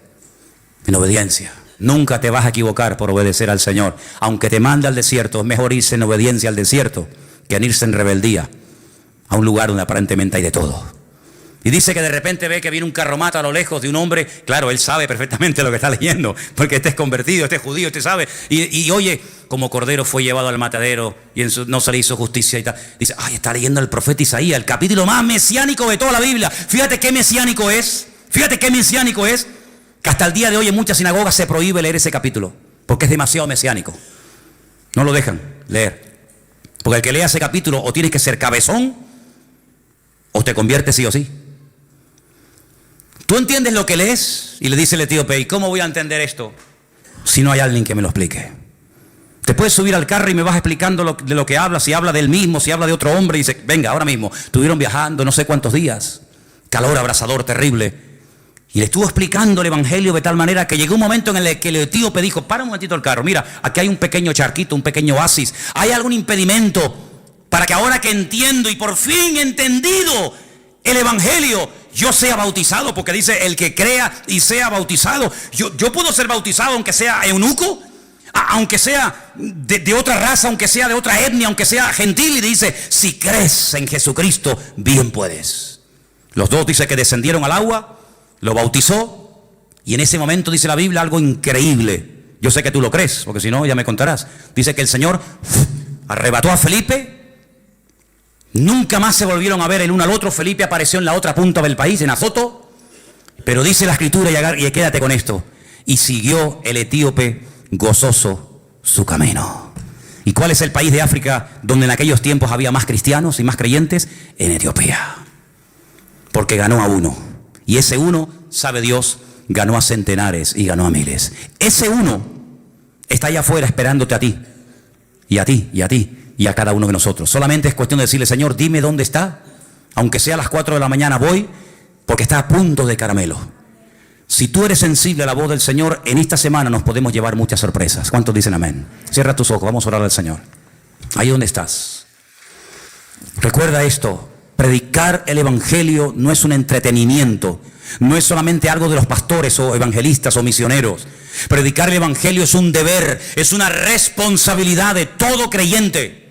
en obediencia. Nunca te vas a equivocar por obedecer al Señor. Aunque te mande al desierto, es mejor irse en obediencia al desierto que en irse en rebeldía a un lugar donde aparentemente hay de todo. Y dice que de repente ve que viene un carromato a lo lejos de un hombre. Claro, él sabe perfectamente lo que está leyendo, porque este es convertido, este es judío, este sabe. Y oye, como cordero fue llevado al matadero y no se le hizo justicia y tal. Dice, ay, está leyendo el profeta Isaías, el capítulo más mesiánico de toda la Biblia. Fíjate qué mesiánico es, que hasta el día de hoy en muchas sinagogas se prohíbe leer ese capítulo, porque es demasiado mesiánico. No lo dejan leer. Porque el que lea ese capítulo o tienes que ser cabezón o te conviertes sí o sí. ¿Tú entiendes lo que lees? Y le dice el etíope, ¿y cómo voy a entender esto si no hay alguien que me lo explique? Te puedes subir al carro y me vas explicando de lo que habla, si habla del mismo, si habla de otro hombre, y dice, venga, ahora mismo, estuvieron viajando no sé cuántos días, calor abrasador terrible, y le estuvo explicando el evangelio de tal manera que llegó un momento en el que el etíope dijo, para un momentito el carro, mira, aquí hay un pequeño charquito, un pequeño oasis, ¿hay algún impedimento para que ahora que entiendo y por fin he entendido el evangelio, yo sea bautizado, porque dice el que crea y sea bautizado. Yo puedo ser bautizado aunque sea eunuco, aunque sea de otra raza, aunque sea de otra etnia, aunque sea gentil. Y dice, si crees en Jesucristo, bien puedes. Los dos dice que descendieron al agua, lo bautizó, y en ese momento dice la Biblia algo increíble. Yo sé que tú lo crees, porque si no ya me contarás. Dice que el Señor arrebató a Felipe. Nunca más se volvieron a ver el uno al otro. Felipe apareció en la otra punta del país, en Azoto. Pero dice la Escritura, y quédate con esto, y siguió el etíope gozoso su camino. ¿Y cuál es el país de África donde en aquellos tiempos había más cristianos y más creyentes? En Etiopía. Porque ganó a uno. Y ese uno, sabe Dios, ganó a centenares y ganó a miles. Ese uno está allá afuera esperándote a ti. Y a ti, y a ti, y a cada uno de nosotros. Solamente es cuestión de decirle, Señor, dime dónde está. Aunque sea a las 4 de la mañana voy, porque está a punto de caramelo. Si tú eres sensible a la voz del Señor, en esta semana nos podemos llevar muchas sorpresas. ¿Cuántos dicen amén? Cierra tus ojos, vamos a orar al Señor. Ahí donde estás. Recuerda esto, predicar el Evangelio no es un entretenimiento, no es solamente algo de los pastores o evangelistas o misioneros. Predicar el Evangelio es un deber, es una responsabilidad de todo creyente.